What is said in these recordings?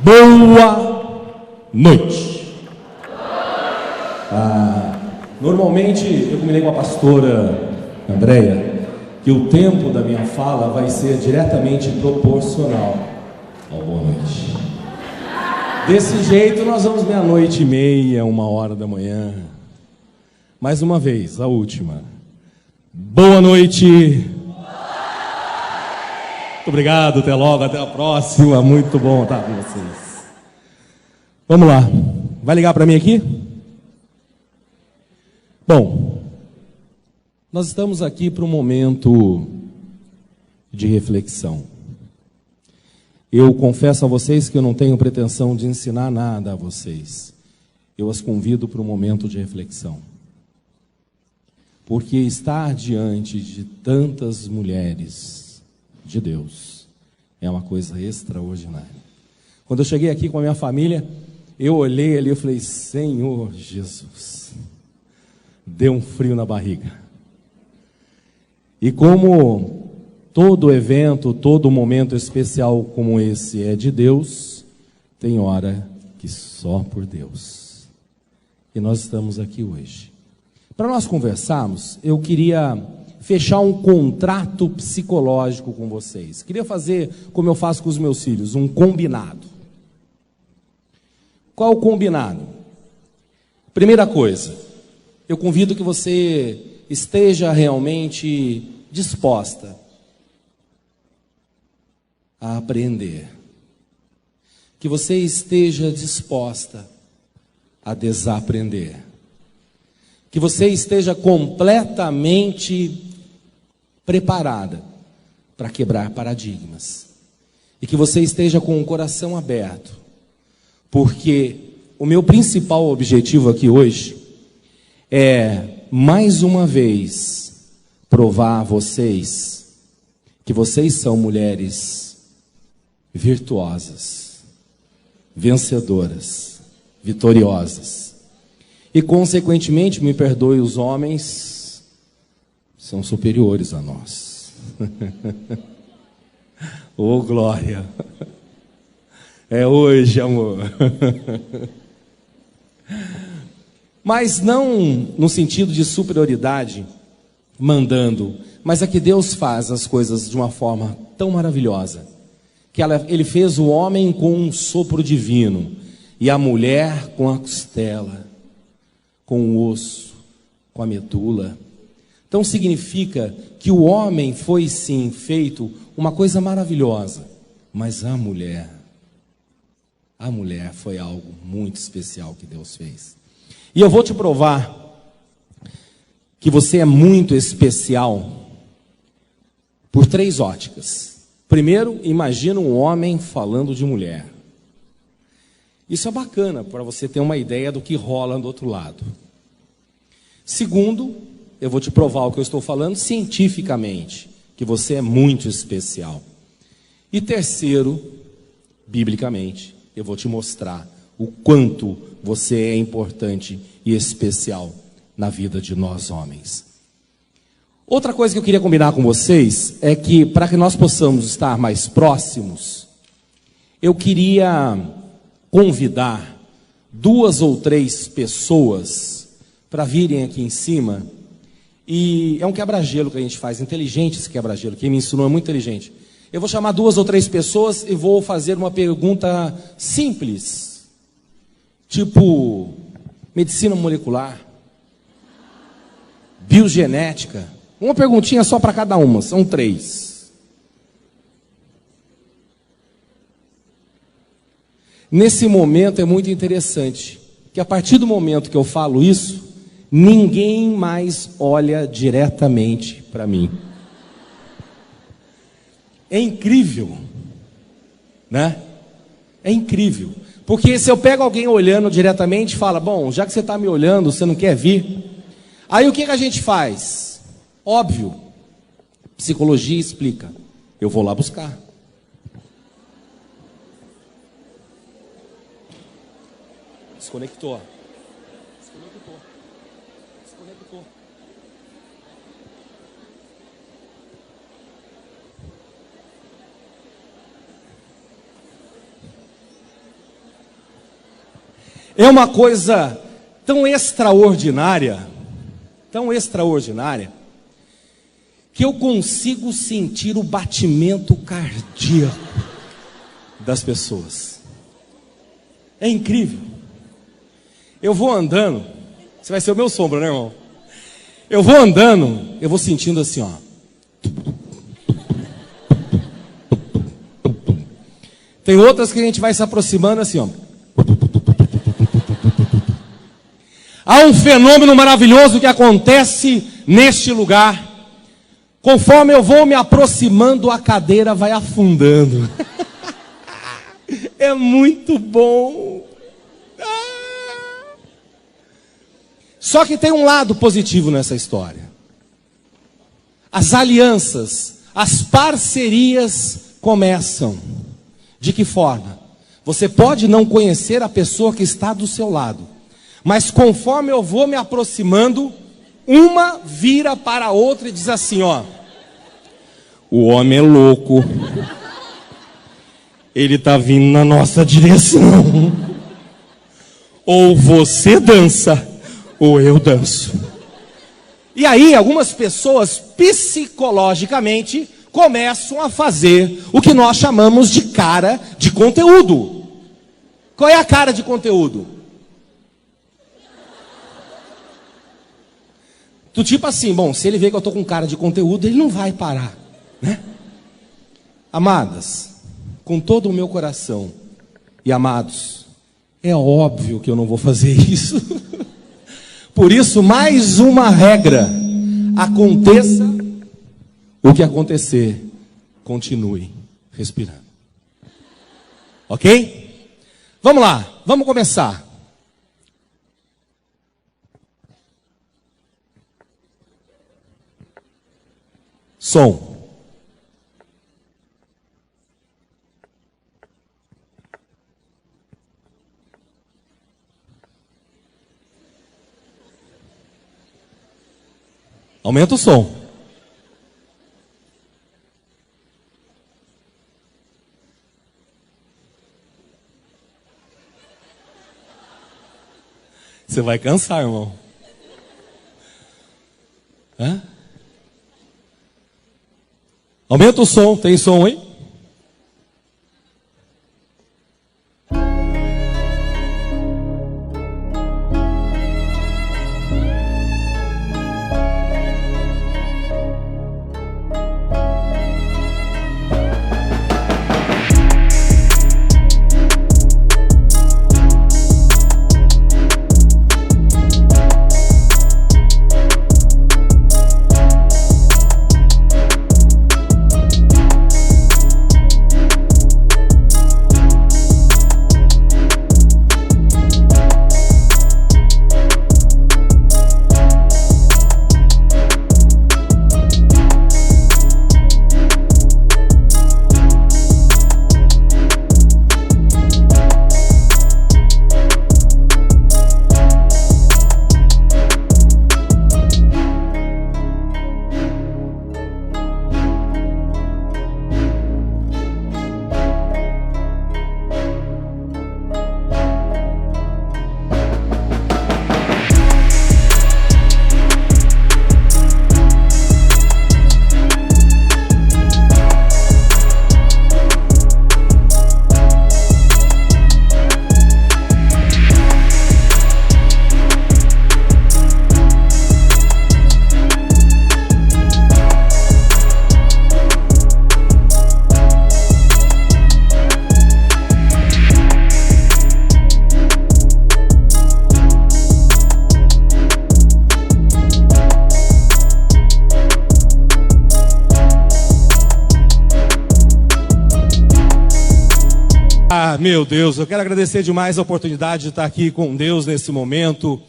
Boa noite. Normalmente eu combinei com a pastora Andréia que o tempo da minha fala vai ser diretamente proporcional ao boa noite. Desse jeito nós vamos 00:30, 1h da manhã. Mais uma vez, a última. Boa noite. Muito obrigado, até logo, até a próxima. Muito bom estar com vocês. Vamos lá. Vai ligar para mim aqui? Bom, nós estamos aqui para um momento de reflexão. Eu confesso a vocês que eu não tenho pretensão de ensinar nada a vocês. Eu as convido para um momento de reflexão. Porque estar diante de tantas mulheres de Deus é uma coisa extraordinária. Quando eu cheguei aqui com a minha família, eu olhei ali e falei: Senhor Jesus, deu um frio na barriga. E como todo evento, todo momento especial como esse é de Deus, tem hora que só por Deus. E nós estamos aqui hoje. Para nós conversarmos, eu queria fechar um contrato psicológico com vocês. Queria fazer, como eu faço com os meus filhos, um combinado. Qual o combinado? Primeira coisa, eu convido que você esteja realmente disposta a aprender. Que você esteja disposta a desaprender. Que você esteja completamente preparada para quebrar paradigmas. E que você esteja com o coração aberto. Porque o meu principal objetivo aqui hoje é, mais uma vez, provar a vocês que vocês são mulheres virtuosas, vencedoras, vitoriosas. E, consequentemente, me perdoe, os homens são superiores a nós. Oh, glória! É hoje, amor. Mas não no sentido de superioridade, mandando, mas é que Deus faz as coisas de uma forma tão maravilhosa, que Ele fez o homem com um sopro divino, e a mulher com a costela, com o osso, com a medula. Então significa que o homem foi sim feito uma coisa maravilhosa, mas a mulher foi algo muito especial que Deus fez. E eu vou te provar que você é muito especial por 3 óticas. Primeiro, imagina um homem falando de mulher. Isso é bacana para você ter uma ideia do que rola do outro lado. Segundo, eu vou te provar o que eu estou falando cientificamente, que você é muito especial. E terceiro, biblicamente, eu vou te mostrar o quanto você é importante e especial na vida de nós homens. Outra coisa que eu queria combinar com vocês é que, para que nós possamos estar mais próximos, eu queria convidar 2 ou 3 pessoas para virem aqui em cima. E é um quebra-gelo que a gente faz, inteligente esse quebra-gelo. Quem me ensinou é muito inteligente. Eu vou chamar 2 ou 3 pessoas e vou fazer uma pergunta simples, tipo medicina molecular, biogenética. Uma perguntinha só para cada uma, são 3. Nesse momento é muito interessante, que a partir do momento que eu falo isso, ninguém mais olha diretamente para mim. É incrível, né? É incrível. Porque se eu pego alguém olhando diretamente e falo: bom, já que você está me olhando, você não quer vir? Aí o que a gente faz? Óbvio, psicologia explica. Eu vou lá buscar. Desconectou. É uma coisa tão extraordinária, que eu consigo sentir o batimento cardíaco das pessoas. É incrível. Eu vou andando, você vai ser o meu sombra, né, irmão? Eu vou andando, eu vou sentindo assim, ó. Tem outras que a gente vai se aproximando assim, ó. Há um fenômeno maravilhoso que acontece neste lugar. Conforme eu vou me aproximando, a cadeira vai afundando. É muito bom. Só que tem um lado positivo nessa história. As alianças, as parcerias começam. De que forma? Você pode não conhecer a pessoa que está do seu lado, mas conforme eu vou me aproximando, uma vira para a outra e diz assim, ó: o homem é louco. Ele está vindo na nossa direção. Ou você dança, ou eu danço. E aí algumas pessoas psicologicamente começam a fazer o que nós chamamos de cara de conteúdo. Qual é a cara de conteúdo? Do tipo assim, bom, se ele vê que eu estou com cara de conteúdo, ele não vai parar, né? Amadas, com todo o meu coração, e amados, é óbvio que eu não vou fazer isso. Por isso, mais uma regra: aconteça o que acontecer, continue respirando. Ok? Vamos lá, vamos começar. Som. Aumenta o som. Você vai cansar, irmão. Hã? Aumenta o som, tem som aí? Meu Deus, eu quero agradecer demais a oportunidade de estar aqui com Deus nesse momento.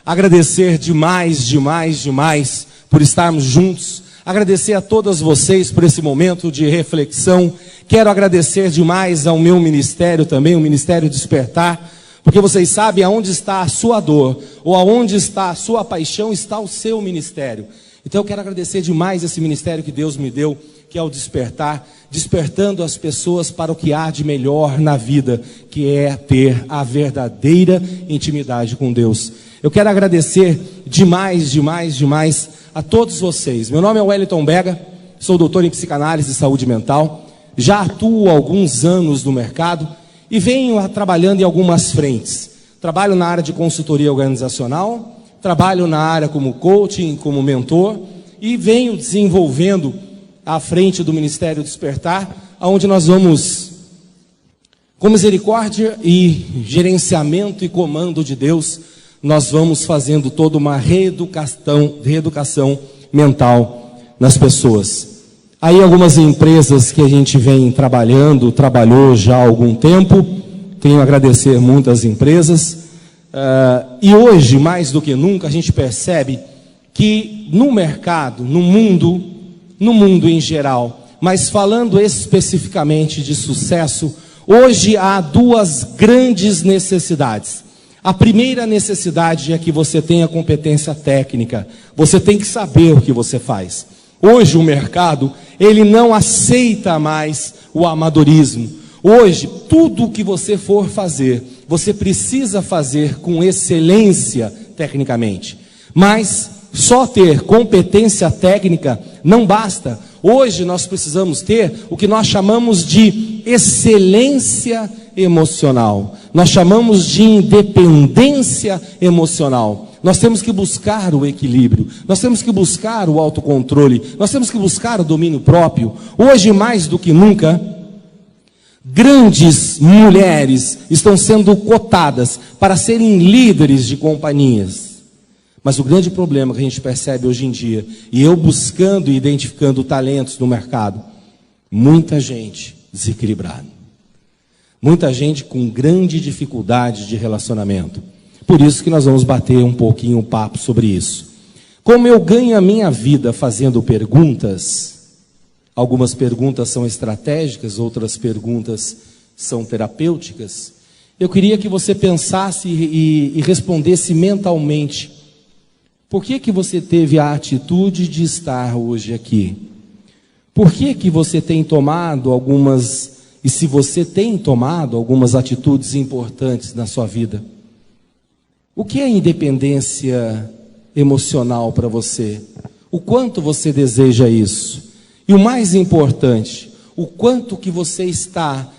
Agradecer demais por estarmos juntos. Agradecer a todas vocês por esse momento de reflexão. Quero agradecer demais ao meu ministério também, o Ministério Despertar, porque vocês sabem aonde está a sua dor, ou aonde está a sua paixão, está o seu ministério. Então eu quero agradecer demais esse ministério que Deus me deu, que é o Despertar, despertando as pessoas para o que há de melhor na vida, que é ter a verdadeira intimidade com Deus. Eu quero agradecer demais a todos vocês. Meu nome é Wellington Bega, sou doutor em psicanálise e saúde mental, já atuo há alguns anos no mercado e venho trabalhando em algumas frentes. Trabalho na área de consultoria organizacional, trabalho na área como coaching, como mentor, e venho desenvolvendo à frente do Ministério Despertar, onde nós vamos, com misericórdia e gerenciamento e comando de Deus, nós vamos fazendo toda uma reeducação mental nas pessoas. Aí algumas empresas que a gente vem trabalhou já há algum tempo, tenho a agradecer muito às empresas, e hoje, mais do que nunca, a gente percebe que no mercado, no mundo em geral, mas falando especificamente de sucesso, hoje há duas grandes necessidades. A primeira necessidade é que você tenha competência técnica, você tem que saber o que você faz. Hoje o mercado, ele não aceita mais o amadorismo. Hoje, tudo o que você for fazer, você precisa fazer com excelência tecnicamente. Mas só ter competência técnica não basta. Hoje nós precisamos ter o que nós chamamos de excelência emocional. Nós chamamos de independência emocional. Nós temos que buscar o equilíbrio, nós temos que buscar o autocontrole, nós temos que buscar o domínio próprio. Hoje, mais do que nunca, grandes mulheres estão sendo cotadas para serem líderes de companhias. Mas o grande problema que a gente percebe hoje em dia, e eu buscando e identificando talentos no mercado, muita gente desequilibrada. Muita gente com grande dificuldade de relacionamento. Por isso que nós vamos bater um pouquinho o papo sobre isso. Como eu ganho a minha vida fazendo perguntas, algumas perguntas são estratégicas, outras perguntas são terapêuticas, eu queria que você pensasse e respondesse mentalmente. Por que você teve a atitude de estar hoje aqui? Por que você tem tomado algumas, e se você tem tomado algumas atitudes importantes na sua vida? O que é independência emocional para você? O quanto você deseja isso? E o mais importante, o quanto que você está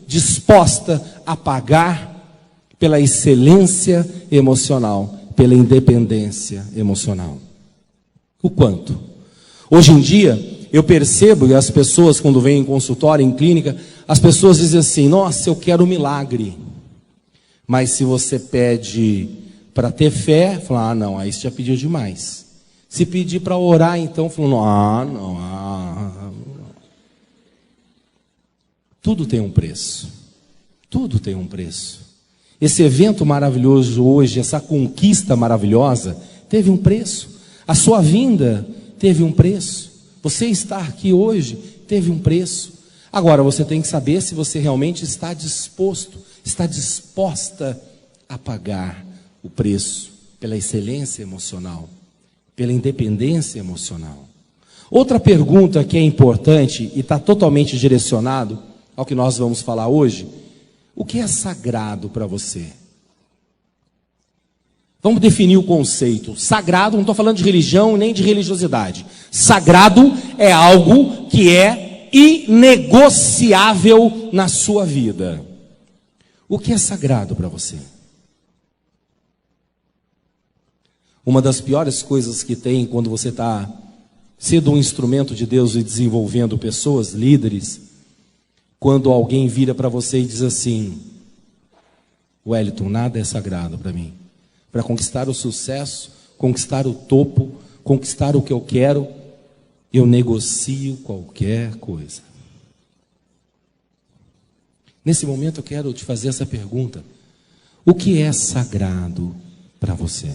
disposta a pagar pela excelência emocional, pela independência emocional? O quanto? Hoje em dia, eu percebo, e as pessoas quando vêm em consultório, em clínica, as pessoas dizem assim: nossa, eu quero um milagre. Mas se você pede para ter fé, fala, ah não, aí você já pediu demais. Se pedir para orar, então, fala, não. Tudo tem um preço. Tudo tem um preço. Esse evento maravilhoso hoje, essa conquista maravilhosa, teve um preço. A sua vinda teve um preço. Você estar aqui hoje teve um preço. Agora você tem que saber se você realmente está disposta a pagar o preço pela excelência emocional, pela independência emocional. Outra pergunta que é importante e está totalmente direcionado ao que nós vamos falar hoje: o que é sagrado para você? Vamos definir o conceito. Sagrado, não estou falando de religião nem de religiosidade. Sagrado é algo que é inegociável na sua vida. O que é sagrado para você? Uma das piores coisas que tem quando você está sendo um instrumento de Deus e desenvolvendo pessoas, líderes, quando alguém vira para você e diz assim: Wellington, nada é sagrado para mim. Para conquistar o sucesso, conquistar o topo, conquistar o que eu quero, eu negocio qualquer coisa. Nesse momento eu quero te fazer essa pergunta: o que é sagrado para você?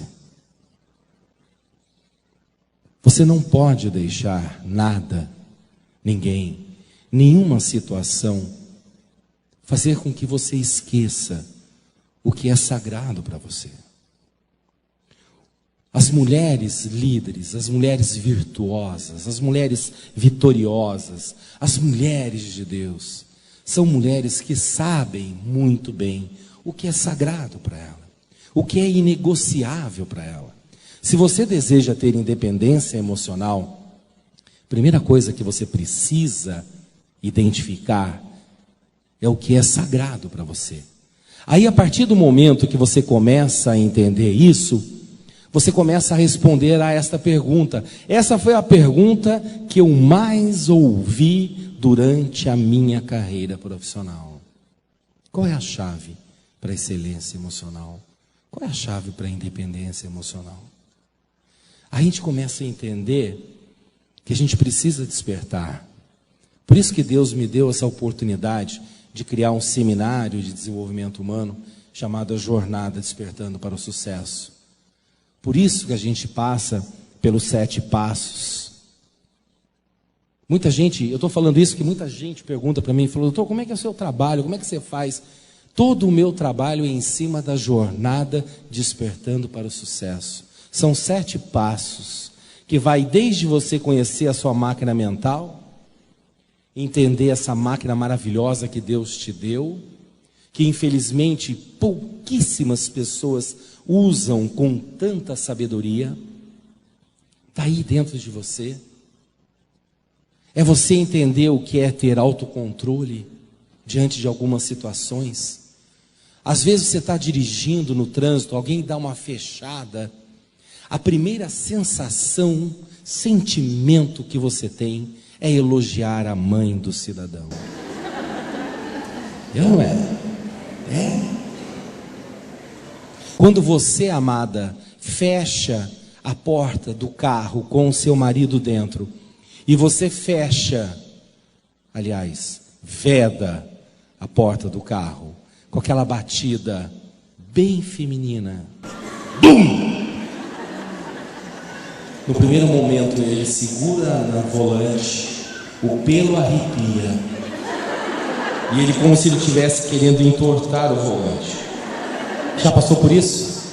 Você não pode deixar nada, ninguém, nenhuma situação fazer com que você esqueça o que é sagrado para você. As mulheres líderes, as mulheres virtuosas, as mulheres vitoriosas, as mulheres de Deus, são mulheres que sabem muito bem o que é sagrado para ela, o que é inegociável para ela. Se você deseja ter independência emocional, a primeira coisa que você precisa identificar é o que é sagrado para você. Aí, a partir do momento que você começa a entender isso, você começa a responder a esta pergunta. Essa foi a pergunta que eu mais ouvi durante a minha carreira profissional. Qual é a chave para a excelência emocional? Qual é a chave para a independência emocional? A gente começa a entender que a gente precisa despertar. Por isso que Deus me deu essa oportunidade de criar um seminário de desenvolvimento humano chamado Jornada Despertando para o Sucesso. Por isso que a gente passa pelos 7 passos. Muita gente, eu estou falando isso porque muita gente pergunta para mim, falou: doutor, como é que é o seu trabalho? Como é que você faz? Todo o meu trabalho é em cima da jornada Despertando para o Sucesso. São 7 passos que vai desde você conhecer a sua máquina mental, entender essa máquina maravilhosa que Deus te deu, que infelizmente pouquíssimas pessoas usam com tanta sabedoria. Está aí dentro de você. É você entender o que é ter autocontrole diante de algumas situações. Às vezes você está dirigindo no trânsito, alguém dá uma fechada. A primeira sensação, sentimento que você tem é elogiar a mãe do cidadão. Não é? É. Quando você, amada, fecha a porta do carro com o seu marido dentro, e você fecha, aliás, veda a porta do carro, com aquela batida bem feminina, BUM! No primeiro momento ele segura no volante, o pelo arrepia, e ele como se ele estivesse querendo entortar o volante. Já passou por isso?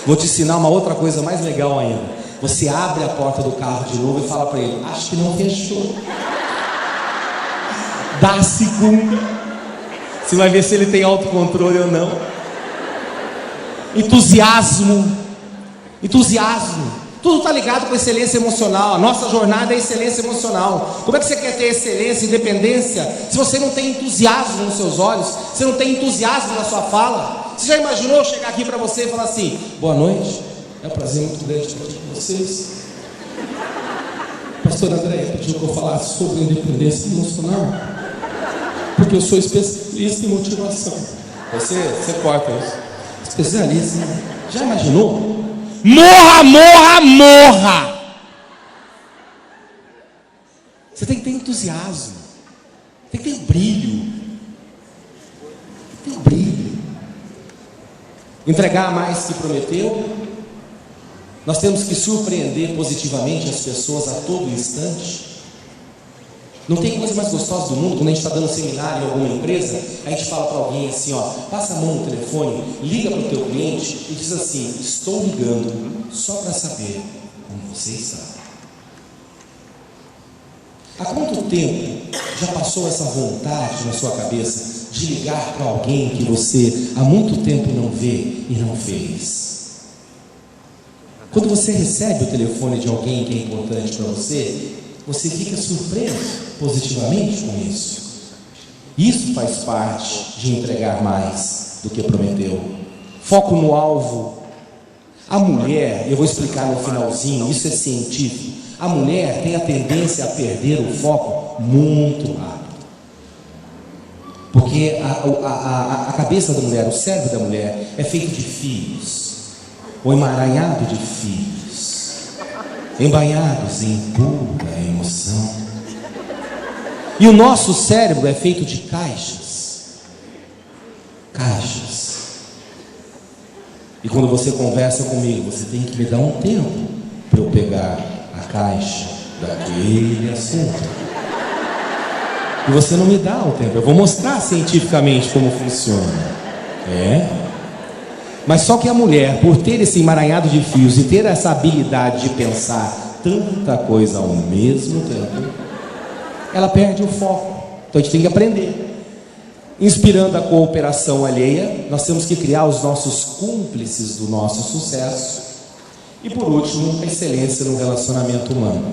Vou te ensinar uma outra coisa mais legal ainda. Você abre a porta do carro de novo e fala para ele: acho que não fechou. Dá a segunda. Você vai ver se ele tem autocontrole ou não. Entusiasmo. Tudo está ligado com excelência emocional. A nossa jornada é excelência emocional. Como é que você quer ter excelência, independência, se você não tem entusiasmo nos seus olhos, você não tem entusiasmo na sua fala? Você já imaginou chegar aqui para você e falar assim: boa noite, é um prazer muito grande estar aqui com vocês. Pastor André pediu que eu falasse sobre independência emocional, porque eu sou especialista em motivação. Você corta isso. Especialista. Já imaginou? Morra! Você tem que ter entusiasmo, tem que ter brilho, entregar mais que prometeu. Nós temos que surpreender positivamente as pessoas a todo instante. Não tem coisa mais gostosa do mundo quando a gente está dando seminário em alguma empresa, a gente fala para alguém assim, ó, passa a mão no telefone, liga para o teu cliente e diz assim: estou ligando só para saber como você está. Há quanto tempo já passou essa vontade na sua cabeça de ligar para alguém que você há muito tempo não vê e não fez? Quando você recebe o telefone de alguém que é importante para você, você fica surpreso positivamente com isso. Isso faz parte de entregar mais do que prometeu. Foco no alvo. A mulher, eu vou explicar no finalzinho, isso é científico. A mulher tem a tendência a perder o foco muito rápido. Porque a cabeça da mulher, o cérebro da mulher é feito de fios, ou emaranhado de fios, embanhados em pura emoção. E o nosso cérebro é feito de caixas. E quando você conversa comigo, você tem que me dar um tempo para eu pegar a caixa daquele assunto. E você não me dá o tempo. Eu vou mostrar cientificamente como funciona. Mas só que a mulher, por ter esse emaranhado de fios e ter essa habilidade de pensar tanta coisa ao mesmo tempo, ela perde o foco. Então a gente tem que aprender. Inspirando a cooperação alheia, nós temos que criar os nossos cúmplices do nosso sucesso. E por último, a excelência no relacionamento humano.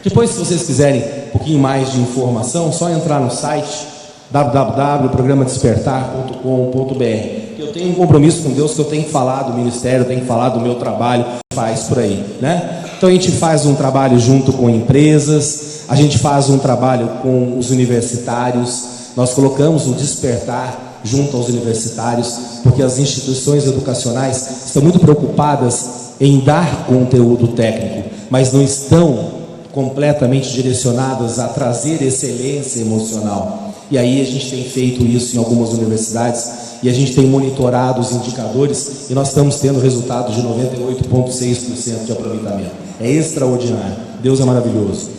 Depois, se vocês quiserem um pouquinho mais de informação, só entrar no site www.programadespertar.com.br. Eu tenho um compromisso com Deus que eu tenho que falar do ministério, eu tenho que falar do meu trabalho, faz por aí, né? Então a gente faz um trabalho junto com empresas, a gente faz um trabalho com os universitários. Nós colocamos o Despertar junto aos universitários, porque as instituições educacionais estão muito preocupadas em dar conteúdo técnico, mas não estão completamente direcionadas a trazer excelência emocional. E aí a gente tem feito isso em algumas universidades, e a gente tem monitorado os indicadores, e nós estamos tendo resultados de 98,6% de aproveitamento. É extraordinário. Deus é maravilhoso.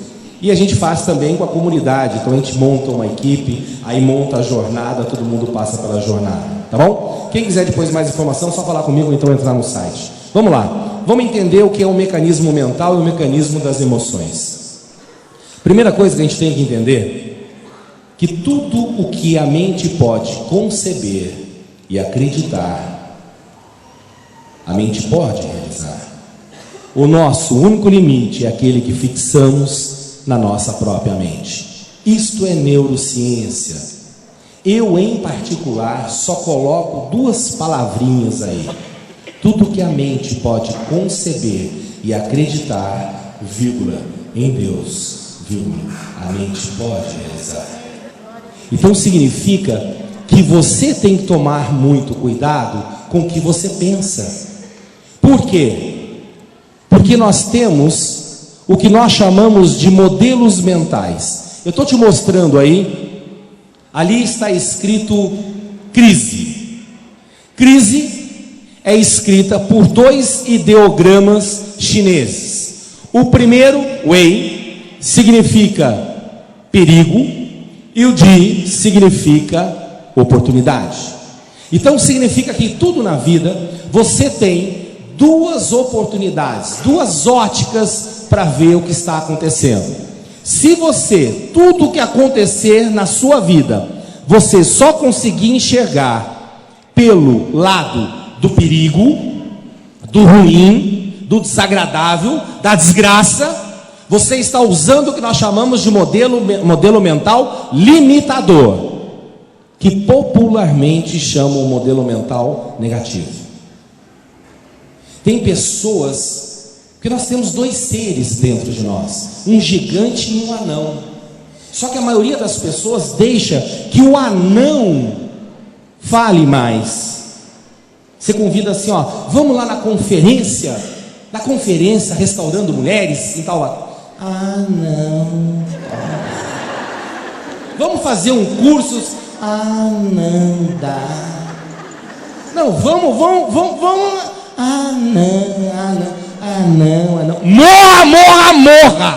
E a gente faz também com a comunidade. Então a gente monta uma equipe, aí monta a jornada, todo mundo passa pela jornada, tá bom? Quem quiser depois mais informação, só falar comigo, então entrar no site. Vamos lá, vamos entender o que é o mecanismo mental e o mecanismo das emoções. Primeira coisa que a gente tem que entender, que tudo o que a mente pode conceber e acreditar, a mente pode realizar. O nosso único limite é aquele que fixamos na nossa própria mente. Isto é neurociência. Eu, em particular, só coloco duas palavrinhas aí. Tudo que a mente pode conceber e acreditar, vírgula, em Deus, vírgula, a mente pode realizar. Então significa que você tem que tomar muito cuidado com o que você pensa. Por quê? Porque nós temos o que nós chamamos de modelos mentais. Eu estou te mostrando aí, ali está escrito crise. Crise é escrita por dois ideogramas chineses. O primeiro, Wei, significa perigo, e o Di significa oportunidade. Então significa que tudo na vida você tem duas oportunidades, duas óticas para ver o que está acontecendo. Se você, tudo o que acontecer na sua vida, você só conseguir enxergar pelo lado do perigo, do ruim, do desagradável, da desgraça, você está usando o que nós chamamos de modelo mental limitador, que popularmente chamam o modelo mental negativo. Tem pessoas, porque nós temos dois seres dentro de nós, um gigante e um anão. Só que a maioria das pessoas deixa que o anão fale mais. Você convida assim, ó, vamos lá na conferência restaurando mulheres e tal. Ah, não. Vamos fazer um curso. Ah, não dá. Não, vamos. Ah, não. Morra!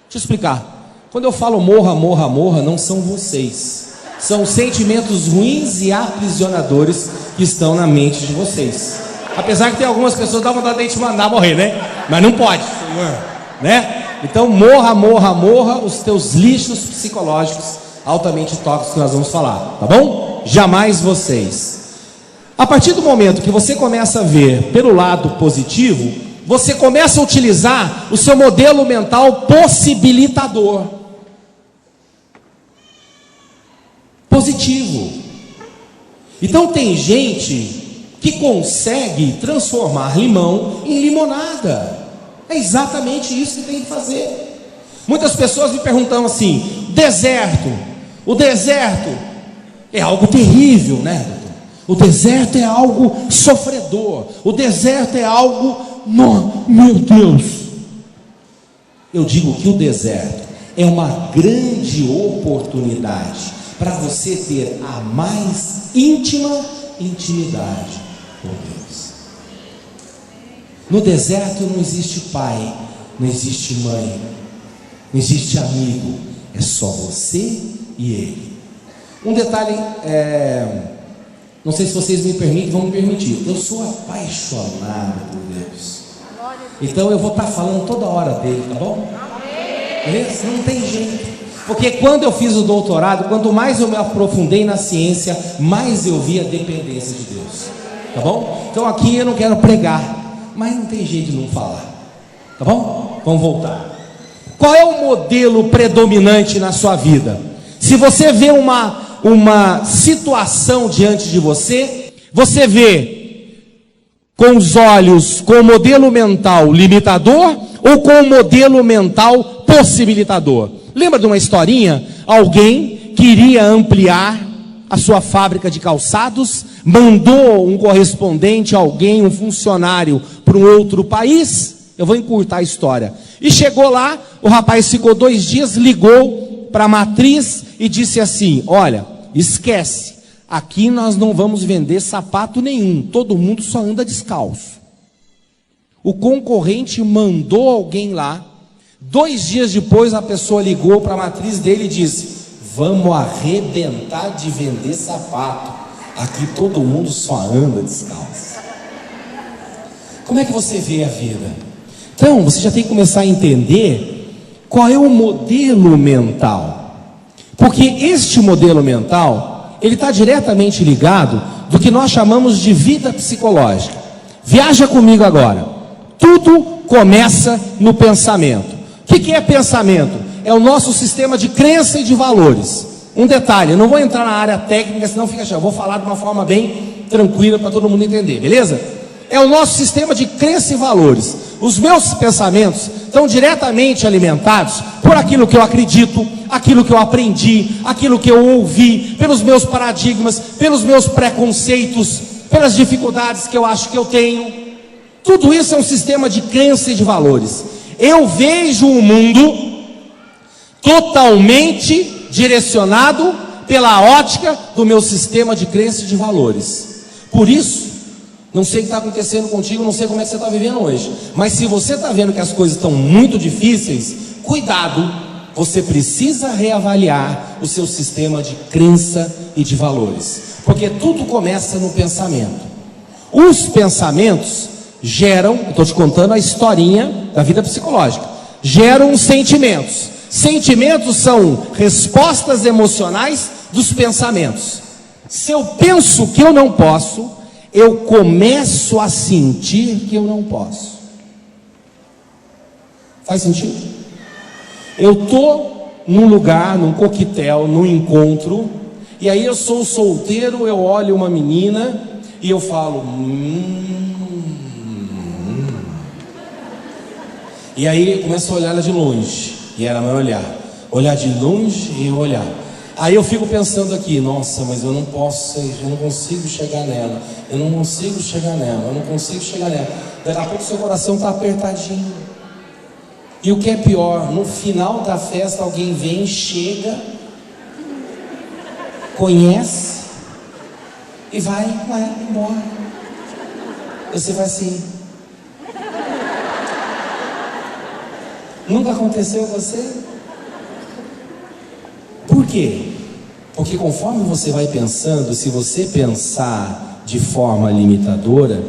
Deixa eu explicar. Quando eu falo morra, não são vocês. São sentimentos ruins e aprisionadores que estão na mente de vocês. Apesar que tem algumas pessoas que dão vontade de te mandar morrer, né? Mas não pode, né? Então morra os teus lixos psicológicos altamente tóxicos que nós vamos falar, tá bom? Jamais vocês. A partir do momento que você começa a ver pelo lado positivo, você começa a utilizar o seu modelo mental possibilitador. Positivo. Então tem gente que consegue transformar limão em limonada. É exatamente isso que tem que fazer. Muitas pessoas me perguntam assim: o deserto é algo terrível, né? O deserto é algo sofredor. O deserto é algo, meu Deus. Eu digo que o deserto é uma grande oportunidade para você ter a mais íntima intimidade com Deus. No deserto não existe pai, não existe mãe, não existe amigo, é só você e ele. Um detalhe Não sei se vocês me permitem, vão me permitir. Eu sou apaixonado por Deus. Então eu vou estar falando toda hora dele, tá bom? Beleza? Não tem jeito. Porque quando eu fiz o doutorado, quanto mais eu me aprofundei na ciência, mais eu vi a dependência de Deus. Tá bom? Então aqui eu não quero pregar, mas não tem jeito de não falar. Tá bom? Vamos voltar. Qual é o modelo predominante na sua vida? Se você vê uma situação diante de você, você vê com os olhos, com o modelo mental limitador ou com o modelo mental possibilitador? Lembra de uma historinha? Alguém queria ampliar a sua fábrica de calçados, mandou um correspondente, alguém, um funcionário para um outro país. Eu vou encurtar a história. E chegou lá, o rapaz ficou 2 dias, ligou para a matriz e disse assim: olha, esquece, aqui nós não vamos vender sapato nenhum, todo mundo só anda descalço. O concorrente mandou alguém lá, 2 dias depois a pessoa ligou para a matriz dele e disse: vamos arrebentar de vender sapato, aqui todo mundo só anda descalço. Como é que você vê a vida? Então, você já tem que começar a entender qual é o modelo mental. Porque este modelo mental, ele está diretamente ligado do que nós chamamos de vida psicológica. Viaja comigo agora. Tudo começa no pensamento. O que é pensamento? É o nosso sistema de crença e de valores. Um detalhe, eu não vou entrar na área técnica, senão fica chato. Eu vou falar de uma forma bem tranquila para todo mundo entender, beleza? É o nosso sistema de crença e valores. Os meus pensamentos estão diretamente alimentados por aquilo que eu acredito, aquilo que eu aprendi, aquilo que eu ouvi, pelos meus paradigmas, pelos meus preconceitos, pelas dificuldades que eu acho que eu tenho. Tudo isso é um sistema de crença e de valores. Eu vejo o mundo totalmente direcionado pela ótica do meu sistema de crença e de valores. Por isso, não sei o que está acontecendo contigo, não sei como é que você está vivendo hoje, mas se você está vendo que as coisas estão muito difíceis, cuidado, você precisa reavaliar o seu sistema de crença e de valores, porque tudo começa no pensamento. Os pensamentos geram, estou te contando a historinha da vida psicológica, geram sentimentos. Sentimentos são respostas emocionais dos pensamentos. Se eu penso que eu não posso, eu começo a sentir que eu não posso. Faz sentido? Eu estou num lugar, num coquetel, num encontro, e aí eu sou solteiro, eu olho uma menina e eu falo E aí eu começo a olhar ela de longe, e ela vai olhar de longe e eu olhar. Aí eu fico pensando aqui, nossa, mas eu não posso, eu não consigo chegar nela, eu não consigo chegar nela. Daqui a pouco seu coração está apertadinho. E o que é pior, no final da festa alguém vem, chega, conhece e vai embora. Você vai assim. Nunca aconteceu com você? Por quê? Porque conforme você vai pensando, se você pensar de forma limitadora,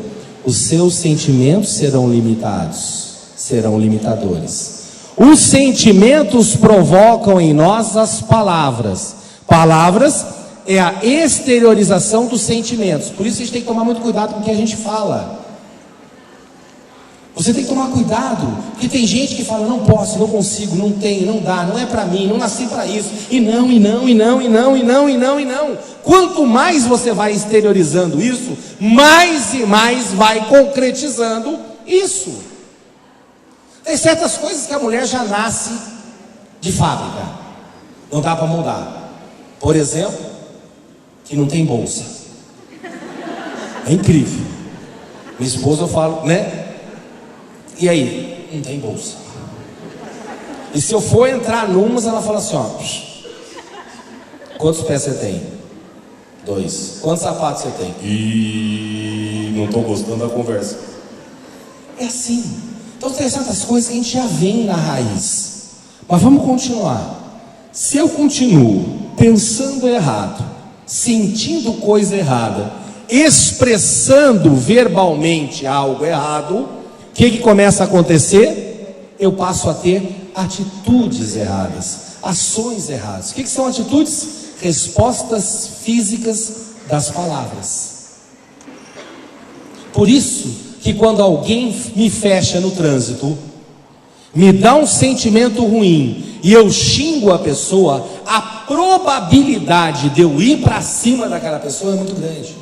os seus sentimentos serão limitados, serão limitadores. Os sentimentos provocam em nós as palavras. Palavras é a exteriorização dos sentimentos. Por isso a gente tem que tomar muito cuidado com o que a gente fala. Você tem que tomar cuidado, porque tem gente que fala: não posso, não consigo, não tenho, não dá, não é para mim, não nasci para isso, e não. Quanto mais você vai exteriorizando isso, mais e mais vai concretizando isso. Tem certas coisas que a mulher já nasce de fábrica, não dá para mudar. Por exemplo, que não tem bolsa. É incrível. Minha esposa, eu falo, né? E aí? Não tem bolsa. E se eu for entrar numas, ela fala assim, ó: quantos pés você tem? 2. Quantos sapatos você tem? E não estou gostando da conversa. É assim. Então tem certas coisas que a gente já vem na raiz. Mas vamos continuar. Se eu continuo pensando errado, sentindo coisa errada, expressando verbalmente algo errado, o que começa a acontecer? Eu passo a ter atitudes erradas, ações erradas. O que são atitudes? Respostas físicas das palavras. Por isso que quando alguém me fecha no trânsito, me dá um sentimento ruim e eu xingo a pessoa, a probabilidade de eu ir para cima daquela pessoa é muito grande.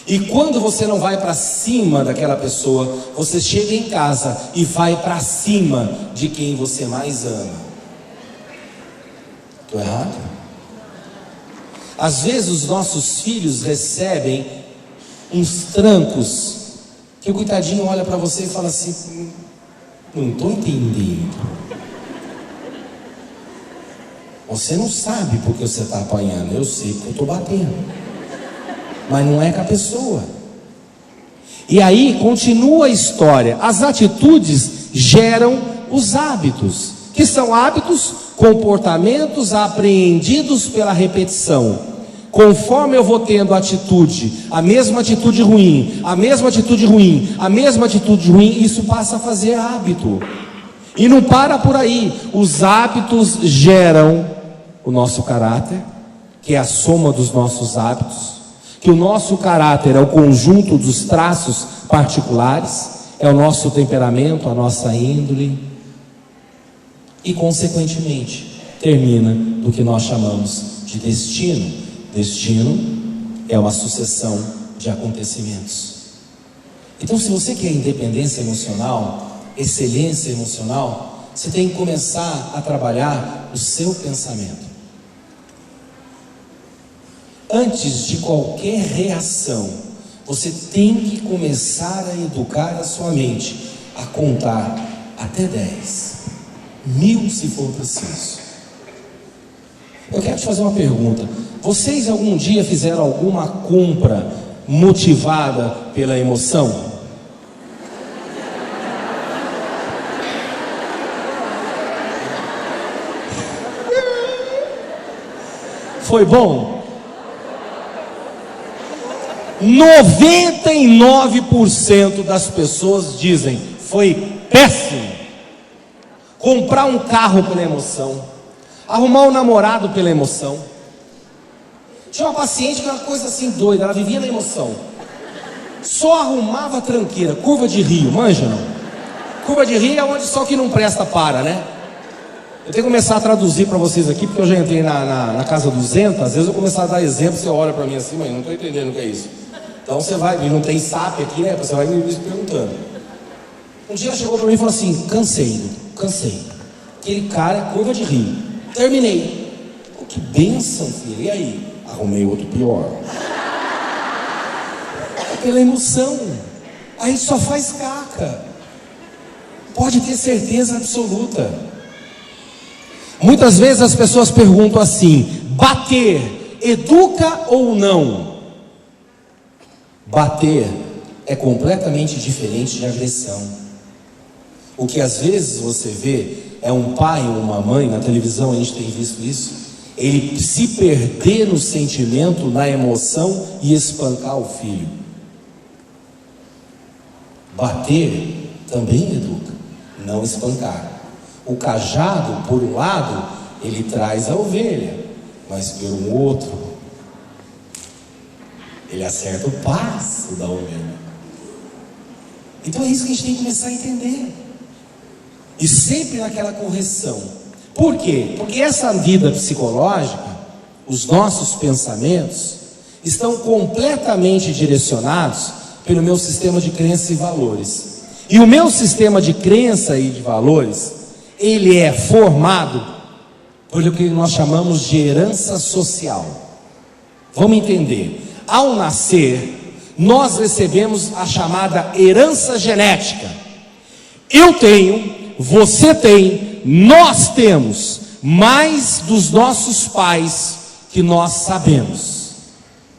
E quando você não vai para cima daquela pessoa, você chega em casa e vai para cima de quem você mais ama. Estou errado? Às vezes os nossos filhos recebem uns trancos que o coitadinho olha para você e fala assim: não estou entendendo. Você não sabe porque você está apanhando. Eu sei porque eu estou batendo, mas não é com a pessoa. E aí continua a história. As atitudes geram os hábitos, que são hábitos, comportamentos apreendidos pela repetição. Conforme eu vou tendo atitude, a mesma atitude ruim, a mesma atitude ruim, a mesma atitude ruim, isso passa a fazer hábito. E não para por aí. Os hábitos geram o nosso caráter, que é a soma dos nossos hábitos, que o nosso caráter é o conjunto dos traços particulares, é o nosso temperamento, a nossa índole, e consequentemente termina do que nós chamamos de destino. Destino é uma sucessão de acontecimentos. Então, se você quer independência emocional, excelência emocional, você tem que começar a trabalhar o seu pensamento. Antes de qualquer reação, você tem que começar a educar a sua mente a contar até 10, 1000 se for preciso. Eu quero te fazer uma pergunta. Vocês algum dia fizeram alguma compra motivada pela emoção? Foi bom? 99% das pessoas dizem: foi péssimo. Comprar um carro pela emoção, arrumar um namorado pela emoção. Tinha uma paciente que era uma coisa assim doida, ela vivia na emoção. Só arrumava tranqueira, curva de rio, manja não? Curva de rio é onde só que não presta para, né? Eu tenho que começar a traduzir para vocês aqui, porque eu já entrei na casa 200, às vezes eu começar a dar exemplo, você olha para mim assim: mas não estou entendendo o que é isso. Então você vai, e não tem SAP aqui, né? Você vai me perguntando. Um dia ela chegou para mim e falou assim: cansei. Aquele cara é curva de rio. Terminei. Pô, que bênção, filho. E aí? Arrumei outro pior. É pela emoção. Aí só faz caca. Pode ter certeza absoluta. Muitas vezes as pessoas perguntam assim: bater educa ou não? Bater é completamente diferente de agressão. O que às vezes você vê é um pai ou uma mãe, na televisão a gente tem visto isso, ele se perder no sentimento, na emoção e espancar o filho. Bater também educa, não espancar. O cajado, por um lado, ele traz a ovelha, mas por um outro, ele acerta o passo da ovelha. Então é isso que a gente tem que começar a entender. E sempre naquela correção. Por quê? Porque essa vida psicológica, os nossos pensamentos, estão completamente direcionados pelo meu sistema de crença e valores. E o meu sistema de crença e de valores, ele é formado pelo que nós chamamos de herança social. Vamos entender. Ao nascer, nós recebemos a chamada herança genética. Eu tenho, você tem, nós temos mais dos nossos pais que nós sabemos,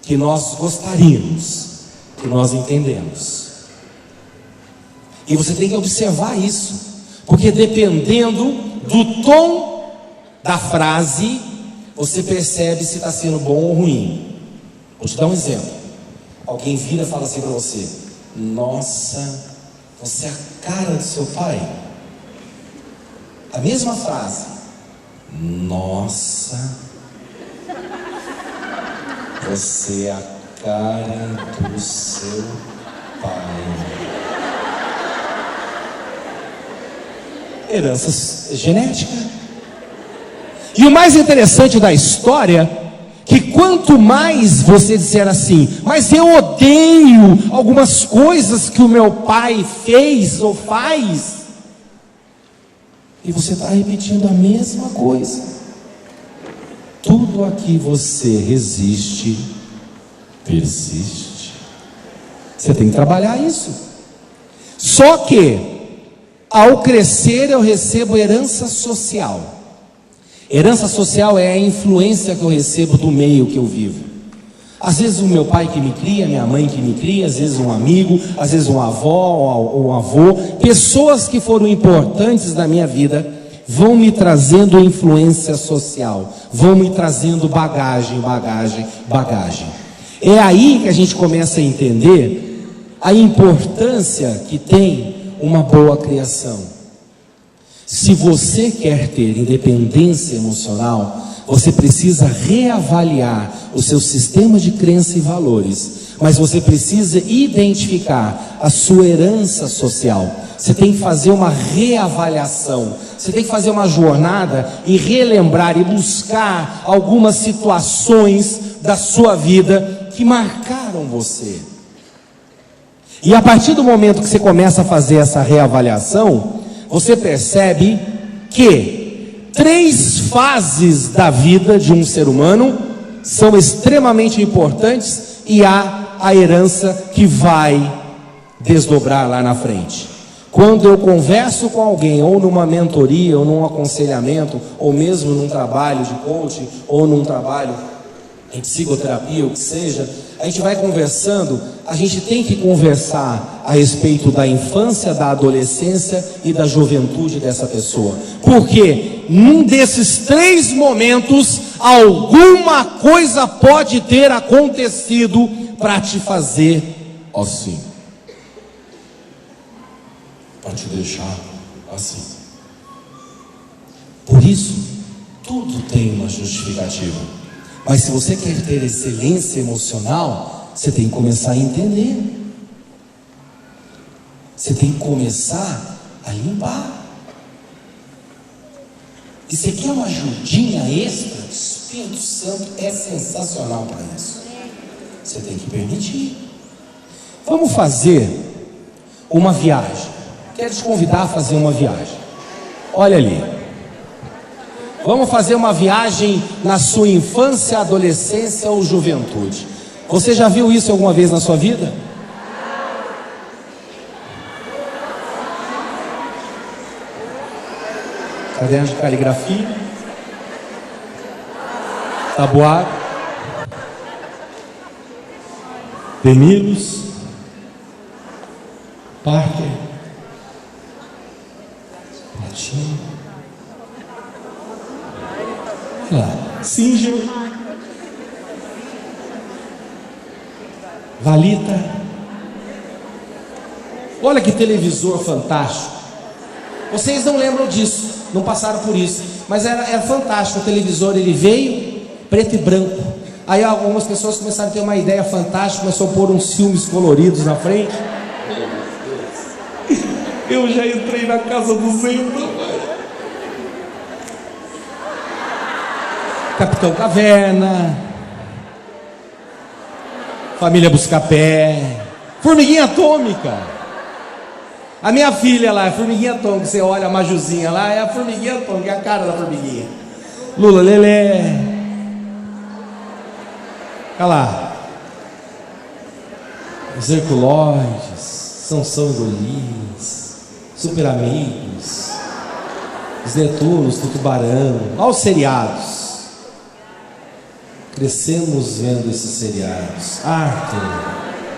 que nós gostaríamos, que nós entendemos. E você tem que observar isso, porque dependendo do tom da frase, você percebe se está sendo bom ou ruim. Vou te dar um exemplo. alguém vira e fala assim para você: nossa, você é a cara do seu pai. A mesma frase: nossa, você é a cara do seu pai. Herança genética. E o mais interessante da história, que quanto mais você disser assim, mas eu odeio algumas coisas que o meu pai fez ou faz, e você está repetindo a mesma coisa. Tudo a que você resiste, persiste. Você tem que trabalhar isso. Só que, ao crescer, eu recebo herança social. Herança social é a influência que eu recebo do meio que eu vivo. Às vezes o meu pai que me cria, minha mãe que me cria, às vezes um amigo, às vezes uma avó ou um avô. Pessoas que foram importantes na minha vida vão me trazendo influência social, vão me trazendo bagagem. É aí que a gente começa a entender a importância que tem uma boa criação. Se você quer ter independência emocional, você precisa reavaliar o seu sistema de crença e valores, mas você precisa identificar a sua herança social. Você tem que fazer uma reavaliação, você tem que fazer uma jornada e relembrar e buscar algumas situações da sua vida que marcaram você. E a partir do momento que você começa a fazer essa reavaliação, você percebe que 3 fases da vida de um ser humano são extremamente importantes e há a herança que vai desdobrar lá na frente. Quando eu converso com alguém, ou numa mentoria, ou num aconselhamento, ou mesmo num trabalho de coaching, ou num trabalho em psicoterapia, o que seja, a gente vai conversando, a gente tem que conversar a respeito da infância, da adolescência e da juventude dessa pessoa. Porque num desses 3 momentos, alguma coisa pode ter acontecido para te fazer assim, para te deixar assim. Por isso, tudo tem uma justificativa. Mas se você quer ter excelência emocional, você tem que começar a entender. Você tem que começar a limpar. E você quer uma ajudinha extra? O Espírito Santo é sensacional para isso. Você tem que permitir. Vamos fazer uma viagem. Quero te convidar a fazer uma viagem. Olha ali. Vamos fazer uma viagem na sua infância, adolescência ou juventude. Você já viu isso alguma vez na sua vida? Caderno de caligrafia, tabuado, Demilos, Parker, Platino, Singer, Valita. Olha que televisor fantástico. Vocês não lembram disso, não passaram por isso, mas era fantástico. O televisor, ele veio preto e branco. Aí algumas pessoas começaram a ter uma ideia fantástica, começou a pôr uns filmes coloridos na frente. Eu já entrei na casa do Zenda. Capitão Caverna, Família Buscapé, Formiguinha Atômica. A minha filha lá, a Formiguinha Atômica. Você olha a Majuzinha lá, é a Formiguinha Atômica, é a cara da formiguinha. Lula Lelé. Olha lá. Os Herculóides, Sansão e Golias, Super Amigos, os Netunos do Tubarão. Olha os seriados. Crescemos vendo esses seriados. Arthur,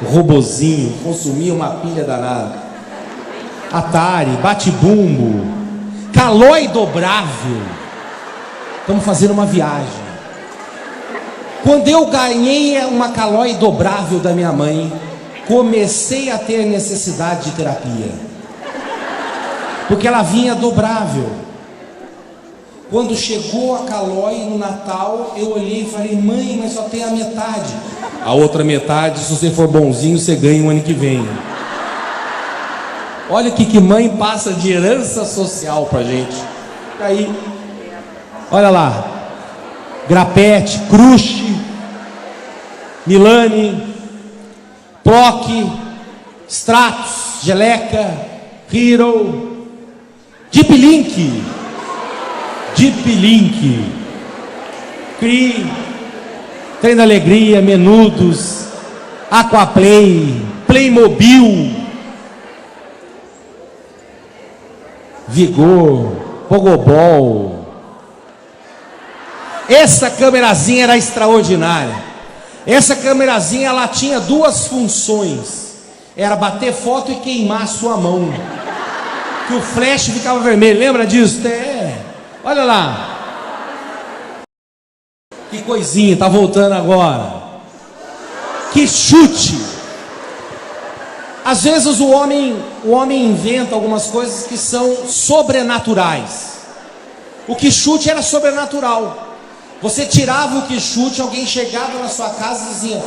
o Robozinho, consumia uma pilha danada. Atari, Bate-Bumbo, Calói Dobrável. Estamos fazendo uma viagem. Quando eu ganhei uma calói dobrável da minha mãe, comecei a ter necessidade de terapia, porque ela vinha dobrável. Quando chegou a calói no Natal, eu olhei e falei: mãe, mas só tem a metade. A outra metade, se você for bonzinho, você ganha o ano que vem. Olha o que mãe passa de herança social pra gente. Aí, olha lá, Grapete, Crush, Milani, Ploc, Stratos, Geleca, Hero, Deep Link, Cree, Trem da Alegria, Menudos, Aquaplay, Playmobil, Vigor, Pogobol. Essa câmerazinha era extraordinária. Essa câmerazinha, ela tinha duas funções: era bater foto e queimar a sua mão, que o flash ficava vermelho. Lembra disso? Olha lá. Que coisinha, tá voltando agora. Que chute. Às vezes o homem inventa algumas coisas que são sobrenaturais. O que chute era sobrenatural. Você tirava o que chute, alguém chegava na sua casa e dizia: